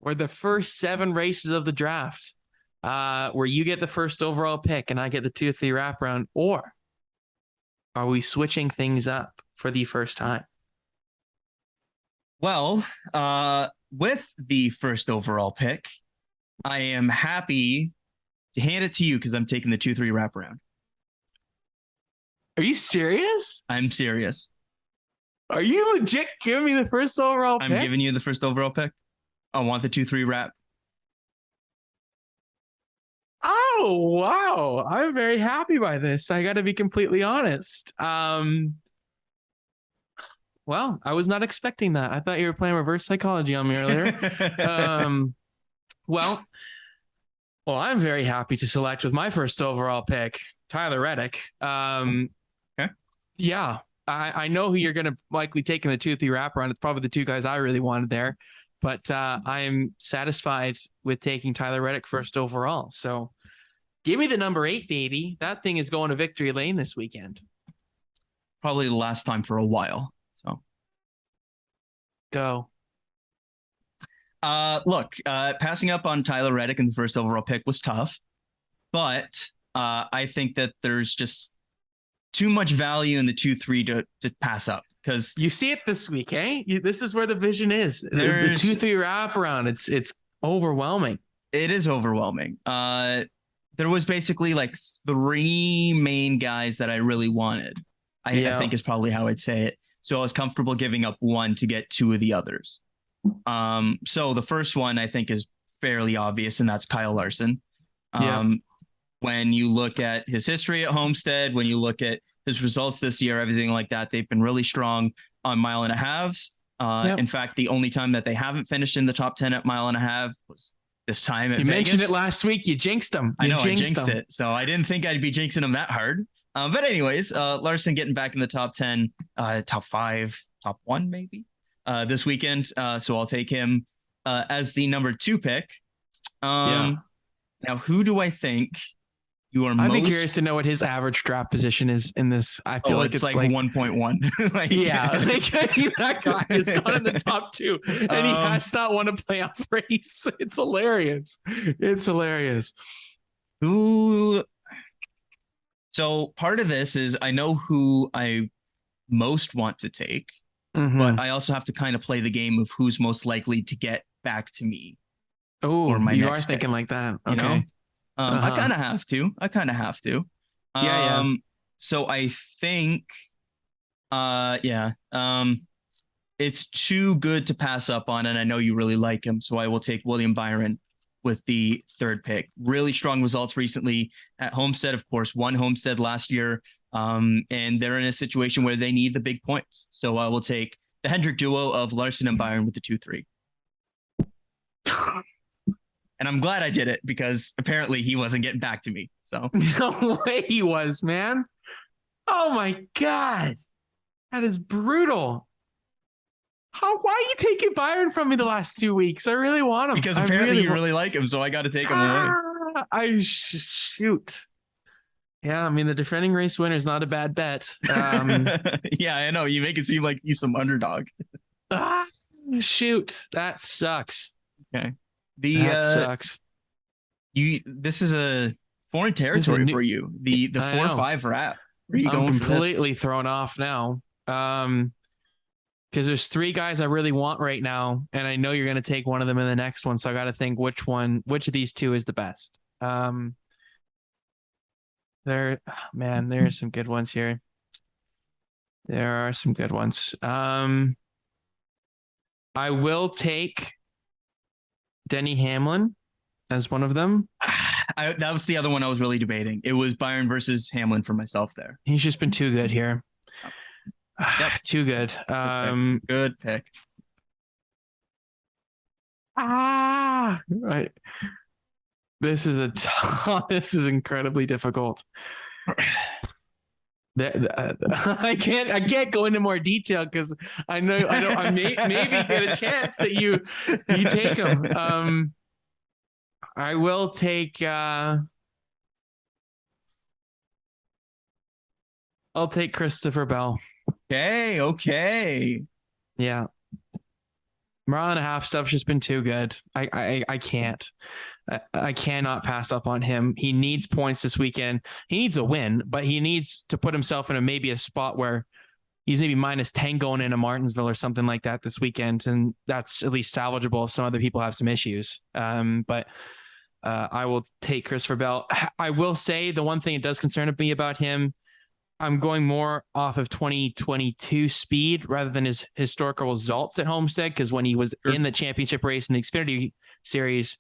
where the first 7 races of the draft, where you get the first overall pick and I get the 2-3 wraparound, or are we switching things up for the first time? Well, with the first overall pick, I am happy to hand it to you because I'm taking the 2-3 wraparound. Are you serious? I'm serious. Are you legit giving me the first overall pick? I'm giving you the first overall pick. I want the 2-3 wrap. Oh, wow. I'm very happy by this. I got to be completely honest. Well, I was not expecting that. I thought you were playing reverse psychology on me earlier. Well, I'm very happy to select with my first overall pick, Tyler Reddick. Okay. Yeah, I know who you're going to likely take in the 2-3 wraparound. It's probably the two guys I really wanted there, but I'm satisfied with taking Tyler Reddick first overall. So give me the number 8, baby. That thing is going to victory lane this weekend. Probably the last time for a while. So go. Look, passing up on Tyler Reddick in the first overall pick was tough, but I think that there's just too much value in the 2-3 to pass up, because you see it this week, eh? This is where the vision is. The 2-3 wraparound. It's overwhelming. It is overwhelming. There was basically like 3 main guys that I really wanted. I think is probably how I'd say it. So I was comfortable giving up 1 to get 2 of the others. So the first one I think is fairly obvious, and that's Kyle Larson. When you look at his history at Homestead, when you look at his results this year, everything like that, they've been really strong on mile and a halves. In fact, the only time that they haven't finished in the top 10 at mile and a half was this time at Vegas. You mentioned it last week. You jinxed them. I jinxed it. So I didn't think I'd be jinxing them that hard. But anyways, Larson getting back in the top 10, top 5, top 1 maybe this weekend. So I'll take him as the number 2 pick. Now, who do I think I'd be curious to know what his average draft position is in this. I feel like it's like 1.1. That guy has gone in the top 2 and he has not won a playoff race. It's hilarious. So part of this is I know who I most want to take, but I also have to kind of play the game of who's most likely to get back to me. Oh, you are thinking like that. Okay. You know? I kind of have to. So I think, it's too good to pass up on, and I know you really like him, so I will take William Byron with the 3rd pick. Really strong results recently at Homestead, of course, won Homestead last year, and they're in a situation where they need the big points. So I will take the Hendrick duo of Larson and Byron with the 2-3. And I'm glad I did it, because apparently he wasn't getting back to me. So no way he was, man. Oh my God. That is brutal. Why are you taking Byron from me the last 2 weeks? I really want him. Because apparently you really like him, so I got to take him away. Shoot. Yeah, I mean, the defending race winner is not a bad bet. Yeah, I know. You make it seem like he's some underdog. Shoot. That sucks. Okay. That sucks. This is a foreign territory for you. The 4-5 wrap. Where are you going for this? Completely thrown off now. Because there's 3 guys I really want right now, and I know you're going to take one of them in the next one. So I got to think which of these 2 is the best. There are some good ones here. There are some good ones. I will take Denny Hamlin as one of them. That was the other one I was really debating. It was Byron versus Hamlin for myself there. He's just been too good here. Too good. Good pick. Right. This is this is incredibly difficult. I can't go into more detail because I maybe get a chance that you take him. I will take I'll take Christopher Bell. Okay. Yeah. Mile and a half stuff's just been too good. I can't. I cannot pass up on him. He needs points this weekend. He needs a win, but he needs to put himself in maybe a spot where he's maybe -10 going into Martinsville or something like that this weekend. And that's at least salvageable if some other people have some issues. But I will take Christopher Bell. I will say the one thing that does concern me about him I'm going more off of 2022 speed rather than his historical results at Homestead, because when he was in the championship race in the Xfinity series,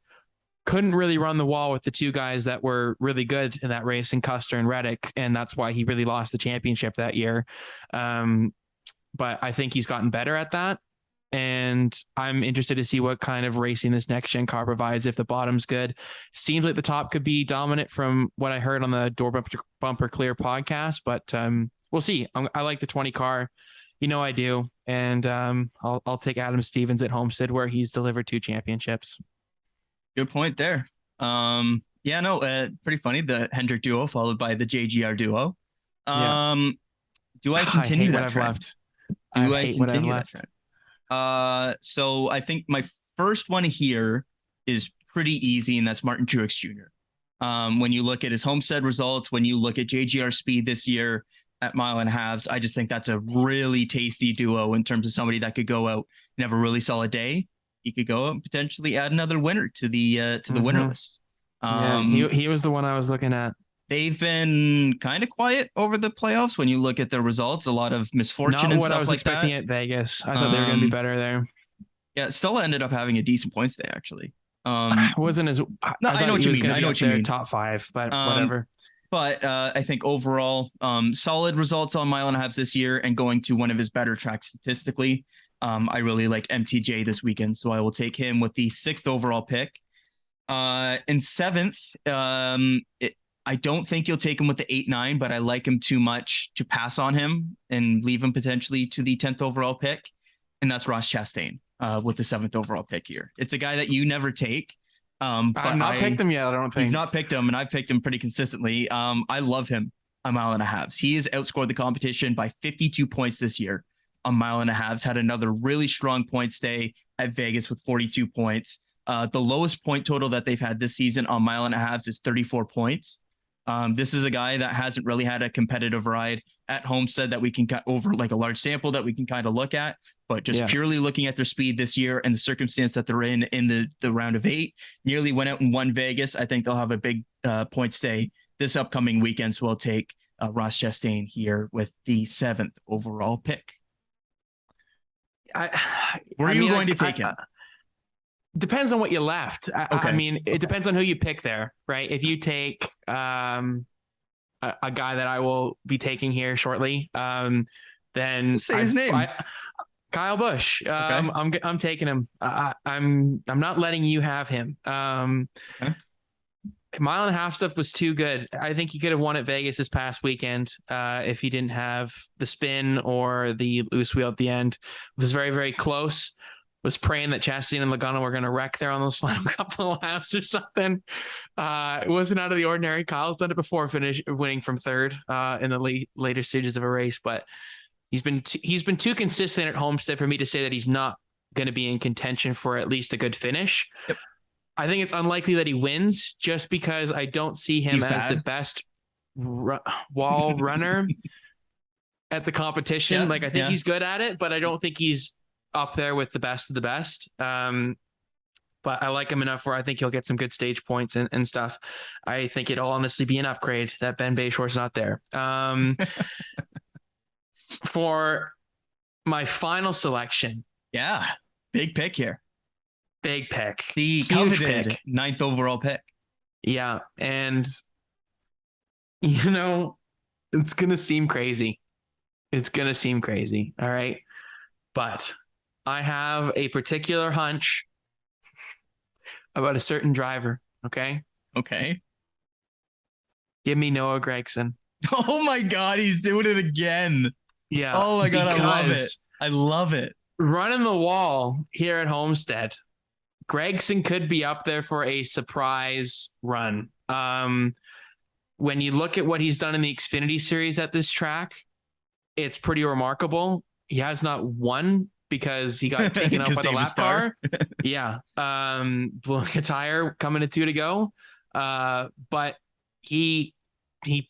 couldn't really run the wall with the two guys that were really good in that race, in Custer and Reddick, and that's why he really lost the championship that year. But I think he's gotten better at that, and I'm interested to see what kind of racing this next gen car provides. If the bottom's good, seems like the top could be dominant from what I heard on the Door Bumper Clear podcast, but we'll see. I like the 20 car, I do, and I'll take Adam Stevens at Homestead, where he's delivered 2 championships. Good point there. Pretty funny, the Hendrick duo followed by the JGR duo. Do I continue that trend? Do I continue that trend? So I think my first one here is pretty easy, and that's Martin Truex Jr. When you look at his Homestead results, when you look at JGR speed this year at mile and a halves, I just think that's a really tasty duo in terms of somebody that could go out and have a really solid day. He could go out and potentially add another winner to the winner list. He was the one I was looking at. They've been kind of quiet over the playoffs when you look at their results. A lot of misfortune and stuff like that. Not what I was expecting at Vegas. I thought they were going to be better there. Yeah, Sulla ended up having a decent points day, actually. Wasn't as... I know what you mean. I know what you mean. Top 5, but whatever. But I think overall, solid results on mile and a halves this year, and going to one of his better tracks statistically. I really like MTJ this weekend, so I will take him with the 6th overall pick. In 7th, I don't think you'll take him with the 8-9, but I like him too much to pass on him and leave him potentially to the 10th overall pick. And that's Ross Chastain with the 7th overall pick here. It's a guy that you never take. I've not picked him yet, I don't think. You've not picked him, and I've picked him pretty consistently. I love him on mile and a halves. He has outscored the competition by 52 points this year on mile and a halves. Had another really strong points day at Vegas with 42 points. The lowest point total that they've had this season on mile and a halves is 34 points. This is a guy that hasn't really had a competitive ride at Homestead that we can cut over like a large sample that we can kind of look at, but just purely looking at their speed this year and the circumstance that they're in the round of 8, nearly went out and won Vegas. I think they'll have a big points day this upcoming weekend. So I'll take Ross Chastain here with the 7th overall pick. Where are you going to take him? Depends on what you left. Okay. I mean, it depends on who you pick there, right? If you take a guy that I will be taking here shortly, then say his name. Kyle Busch. Okay. I'm taking him. I'm not letting you have him. Okay. Mile and a half stuff was too good. I think he could have won at Vegas this past weekend if he didn't have the spin or the loose wheel at the end. It was very, very close. Was praying that Chastain and Logano were going to wreck there on those final couple of laps or something. It wasn't out of the ordinary. Kyle's done it before, winning from 3rd in the later stages of a race, but he's been too consistent at Homestead for me to say that he's not going to be in contention for at least a good finish. Yep. I think it's unlikely that he wins, just because I don't see him as the best wall runner at the competition. I think he's good at it, but I don't think he's up there with the best of the best. But I like him enough where I think he'll get some good stage points and stuff. I think it'll honestly be an upgrade that Ben Bayshore's not there. For my final selection. Yeah. Big pick here. Big pick. The coveted 9th overall pick. Yeah. And, it's going to seem crazy. All right. But I have a particular hunch about a certain driver. Okay. Give me Noah Gragson. Oh my God. He's doing it again. Yeah. Oh my God. I love it. Running the wall here at Homestead. Gragson could be up there for a surprise run. When you look at what he's done in the Xfinity series at this track, it's pretty remarkable. He has not won because he got taken out by the lap car. Yeah. Blowing a tire coming to 2 to go. But he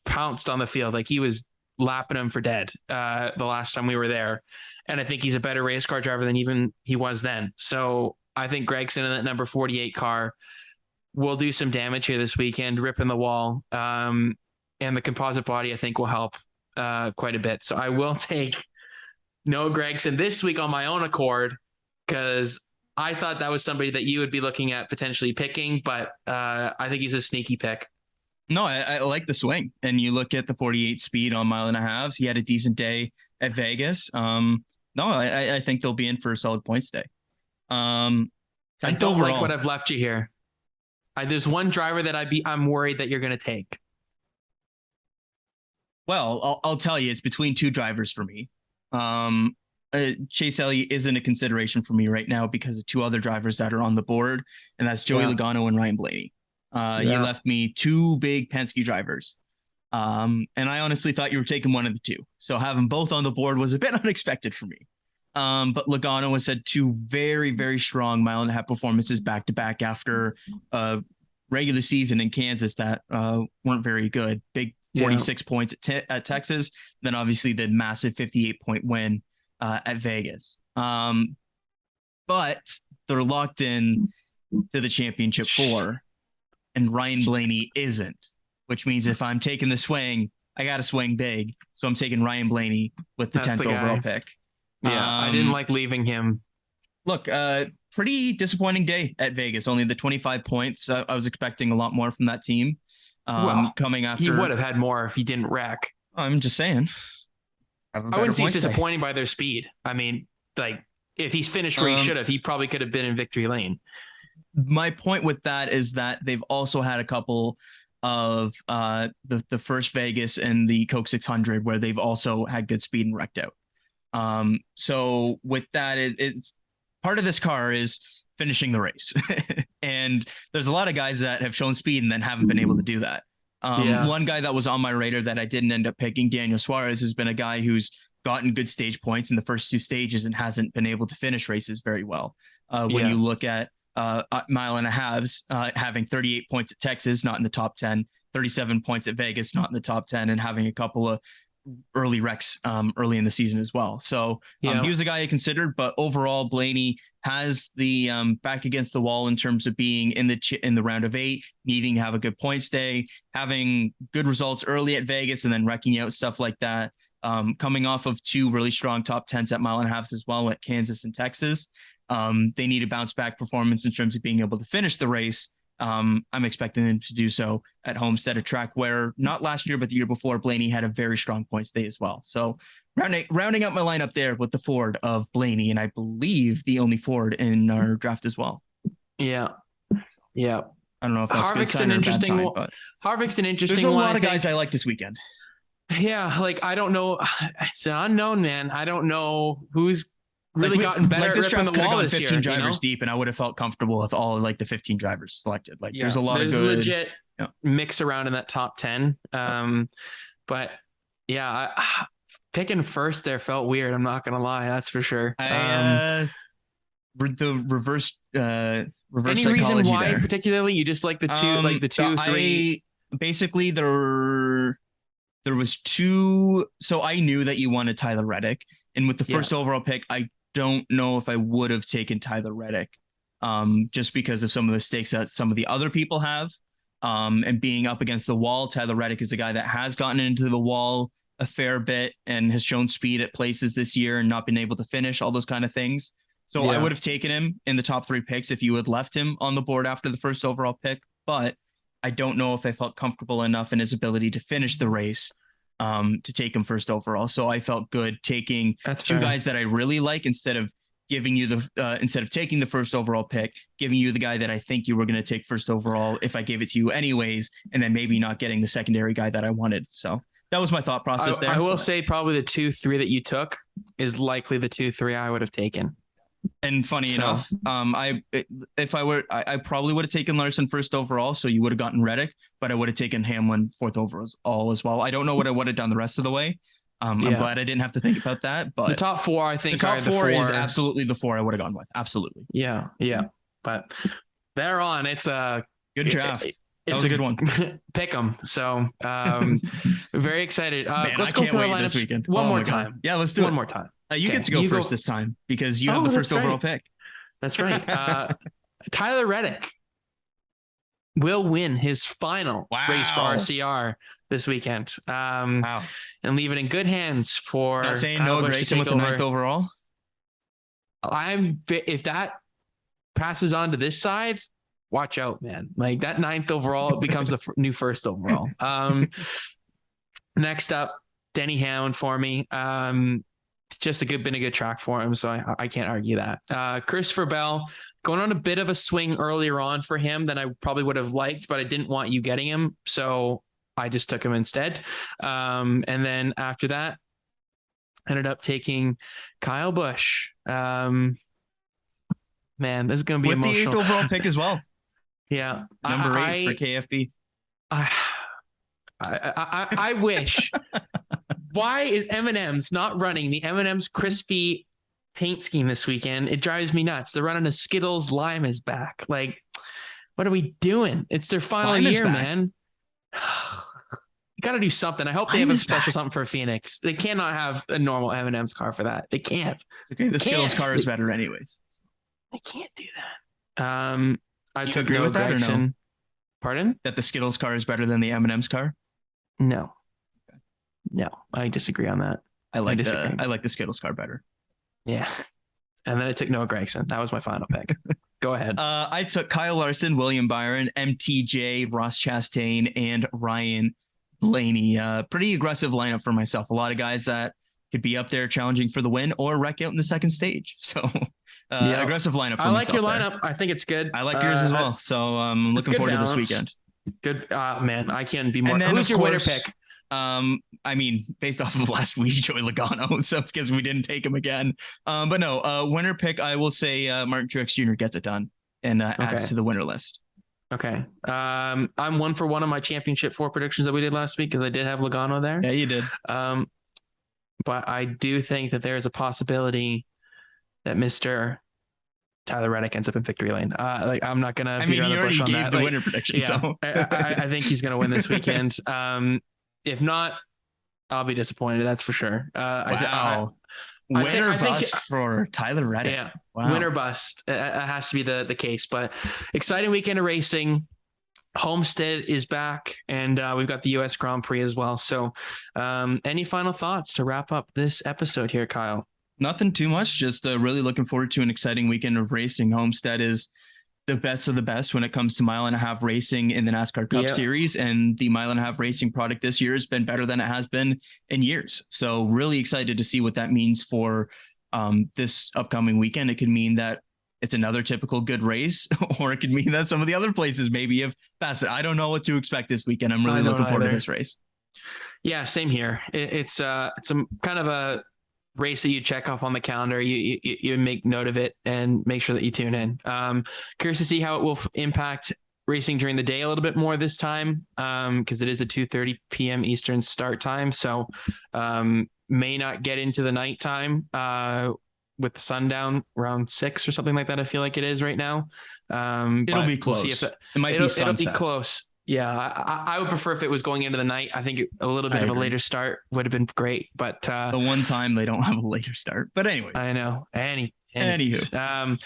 pounced on the field. Like, he was lapping him for dead the last time we were there. And I think he's a better race car driver than even he was then. So I think Gragson in that number 48 car will do some damage here this weekend, ripping the wall. And the composite body, I think, will help quite a bit. So I will take Noah Gragson this week on my own accord, because I thought that was somebody that you would be looking at potentially picking, but I think he's a sneaky pick. No, I like the swing. And you look at the 48 speed on mile and a half. He had a decent day at Vegas. I think they'll be in for a solid points day. I don't like what I've left you here. There's one driver that I'm worried that you're going to take. Well, I'll tell you, it's between two drivers for me. Chase Elliott isn't a consideration for me right now because of two other drivers that are on the board, and that's Joey Logano and Ryan Blaney. You left me two big Penske drivers. And I honestly thought you were taking one of the two. So having both on the board was a bit unexpected for me. But Logano has had two very, very strong mile and a half performances back to back after a regular season in Kansas that weren't very good. Big 46 points at Texas, then obviously the massive 58-point win at Vegas. But they're locked in to the championship 4, and Ryan Blaney isn't, which means if I'm taking the swing, I got to swing big. So I'm taking Ryan Blaney with the 10th overall pick. Yeah, I didn't like leaving him. Look, pretty disappointing day at Vegas. Only the 25 points. I was expecting a lot more from that team. Coming after, he would have had more if he didn't wreck. I'm just saying. I wouldn't say he's disappointing by their speed. I mean, like, if he's finished where he should have, he probably could have been in victory lane. My point with that is that they've also had a couple of the first Vegas and the Coke 600 where they've also had good speed and wrecked out. So with that, it's part of this car is finishing the race. And there's a lot of guys that have shown speed and then haven't been able to do that. One guy that was on my radar that I didn't end up picking, Daniel Suarez, has been a guy who's gotten good stage points in the first two stages and hasn't been able to finish races very well. When you look at mile and a halves, having 38 points at Texas, not in the top 10, 37 points at Vegas, not in the top 10, and having a couple of early wrecks early in the season as well. So he was a guy I considered, but overall Blaney has the back against the wall in terms of being in the round of 8, needing to have a good points day, having good results early at Vegas and then wrecking out, stuff like that. Coming off of two really strong top 10s at mile and a halves as well at Kansas and Texas. They need a bounce back performance in terms of being able to finish the race. I'm expecting them to do so at Homestead, a track where not last year, but the year before, Blaney had a very strong points day as well. So rounding out my lineup there with the Ford of Blaney, and I believe the only Ford in our draft as well. Yeah. I don't know if that's Harvick's an interesting one. Harvick's an interesting one. There's a lot of guys I like this weekend. Yeah, like I don't know. It's an unknown, man. I don't know who's really gotten better at ripping the wall this year. 15 drivers deep, and I would have felt comfortable with all like the 15 drivers selected. Like there's a lot of good legit mix around in that top 10. But yeah, picking first there felt weird. I'm not gonna lie, that's for sure. The reverse any reason why there. Particularly you just like the two, three. Basically there was two. So I knew that you wanted Tyler Reddick, and with the first overall pick, I don't know if I would have taken Tyler Reddick, just because of some of the stakes that some of the other people have, and being up against the wall. Tyler Reddick is a guy that has gotten into the wall a fair bit and has shown speed at places this year and not been able to finish, all those kind of things. So I would have taken him in the top 3 picks if you had left him on the board after the first overall pick, but I don't know if I felt comfortable enough in his ability to finish the race to take him first overall. So I felt good taking two guys that I really like instead of giving you instead of taking the first overall pick, giving you the guy that I think you were going to take first overall if I gave it to you anyways, and then maybe not getting the secondary guy that I wanted. So that was my thought process there. I will say probably the 2-3 that you took is likely the 2-3 I would have taken. And funny enough, I probably would have taken Larson first overall, so you would have gotten Reddick, but I would have taken Hamlin fourth overall as well. I don't know what I would have done the rest of the way. I'm glad I didn't have to think about that. But the top 4, I think, the top 4 is absolutely the 4 I would have gone with. Absolutely. Yeah. But they're on. It's a good draft. That was a good one. Pick them. So very excited. Man, let's I can't go wait this weekend. One more time. Yeah, let's do it one more time. You get to go first this time because you have the first overall pick. That's right. Tyler Reddick. will win his final race for Wow. RCR this weekend. Wow. And leave it in good hands for Not saying Kyle Noah Busch to Gragson take with the over. 9th overall. If that passes on to this side, watch out, man. Like that 9th overall becomes a new 1st overall. Next up, Denny Hound for me. Just been a good track for him, so I can't argue that. Christopher Bell going on a bit of a swing earlier on for him than I probably would have liked, but I didn't want you getting him, so I just took him instead. And then after that, ended up taking Kyle Busch. Man, this is going to be with emotional. the 8th overall pick as well. Yeah, Number 8 for KFB. I wish. Why is M&M's not running the M&M's crispy paint scheme this weekend? It drives me nuts. They're running a Skittles Lime is back. Like, what are we doing? It's their final Lime year, man. You got to do something. I hope they have a special something for Phoenix. They cannot have a normal M&M's car for that. They can't. Okay, the Skittles car is better anyways. They can't do that. I Do you took agree with that or no? Pardon? That the Skittles car is better than the M&M's car? No. No, I disagree on that. I like the Skittles car better. Yeah. And then I took Noah Gragson. That was my final pick. Go ahead. I took Kyle Larson, William Byron, MTJ, Ross Chastain, and Ryan Blaney. Pretty aggressive lineup for myself. A lot of guys that could be up there challenging for the win or wreck out in the second stage. So aggressive lineup. I like your lineup. I think it's good. I like yours as well. So I'm looking forward to this weekend. Good. Man, I can't be more. Then, who's your winner pick? I mean, based off of last week, Joey Logano, so because we didn't take him again. But no, winner pick, I will say Martin Truex Jr. gets it done and adds to the winner list. Okay. I'm 1 for 1 on my championship 4 predictions that we did last week because I did have Logano there. Yeah, you did. But I do think that there is a possibility that Mr. Tyler Reddick ends up in victory lane. I'm not gonna. I mean, you already gave the winner prediction, so I think he's gonna win this weekend. If not, I'll be disappointed. That's for sure. Wow. Winner bust for Tyler Reddick. Yeah. Wow. Winner bust. It has to be the case. But exciting weekend of racing. Homestead is back, and we've got the U.S. Grand Prix as well. So, any final thoughts to wrap up this episode here, Kyle? Nothing too much. Just really looking forward to an exciting weekend of racing. Homestead is the best of the best when it comes to 1.5 mile racing in the NASCAR Cup Series, and the 1.5 mile racing product this year has been better than it has been in years. So really excited to see what that means for this upcoming weekend. It could mean that it's another typical good race, or it could mean that some of the other places maybe have passed it. I don't know what to expect this weekend. I'm really looking forward to this race. Yeah, same here. It's a kind of a race that you check off on the calendar. You make note of it and make sure that you tune in. Curious to see how it will impact racing during the day a little bit more this time, because it is a 2:30 p.m. Eastern start time. So may not get into the nighttime with the sundown around 6 or something like that. I feel like it is right now. It'll be close. We'll see if it might be sunset. It'll be close. Yeah, I would prefer if it was going into the night. I think a little bit of a later start would have been great, but the one time they don't have a later start. But anyways, I know. Anywho,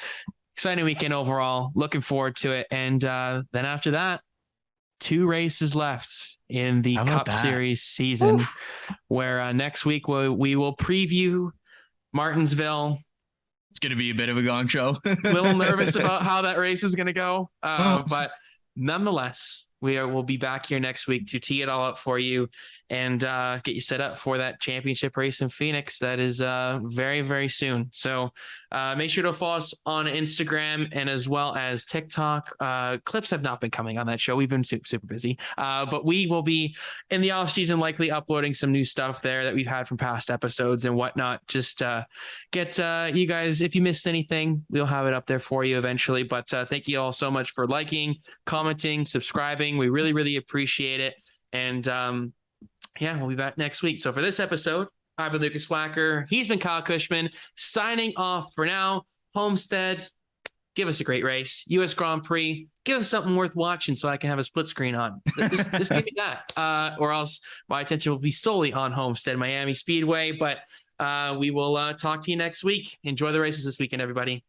exciting weekend overall. Looking forward to it. And then after that, 2 races left in the Cup Series season, where next week we will preview Martinsville. It's going to be a bit of a gong show. A little nervous about how that race is going to go, but nonetheless, we'll be back here next week to tee it all up for you and get you set up for that championship race in Phoenix. That is very, very soon. So make sure to follow us on Instagram and as well as TikTok. Clips have not been coming on that show. We've been super, super busy. But we will be in the off season likely uploading some new stuff there that we've had from past episodes and whatnot. Just get you guys, if you missed anything, we'll have it up there for you eventually. But thank you all so much for liking, commenting, subscribing. We really, really appreciate it. And we'll be back next week. So for this episode, I've been Lukas Wacker. He's been Kyle Cushman, signing off for now. Homestead, give us a great race. U.S. Grand Prix, give us something worth watching so I can have a split screen on. Just give me that. Or else my attention will be solely on Homestead, Miami Speedway. But we will talk to you next week. Enjoy the races this weekend, everybody.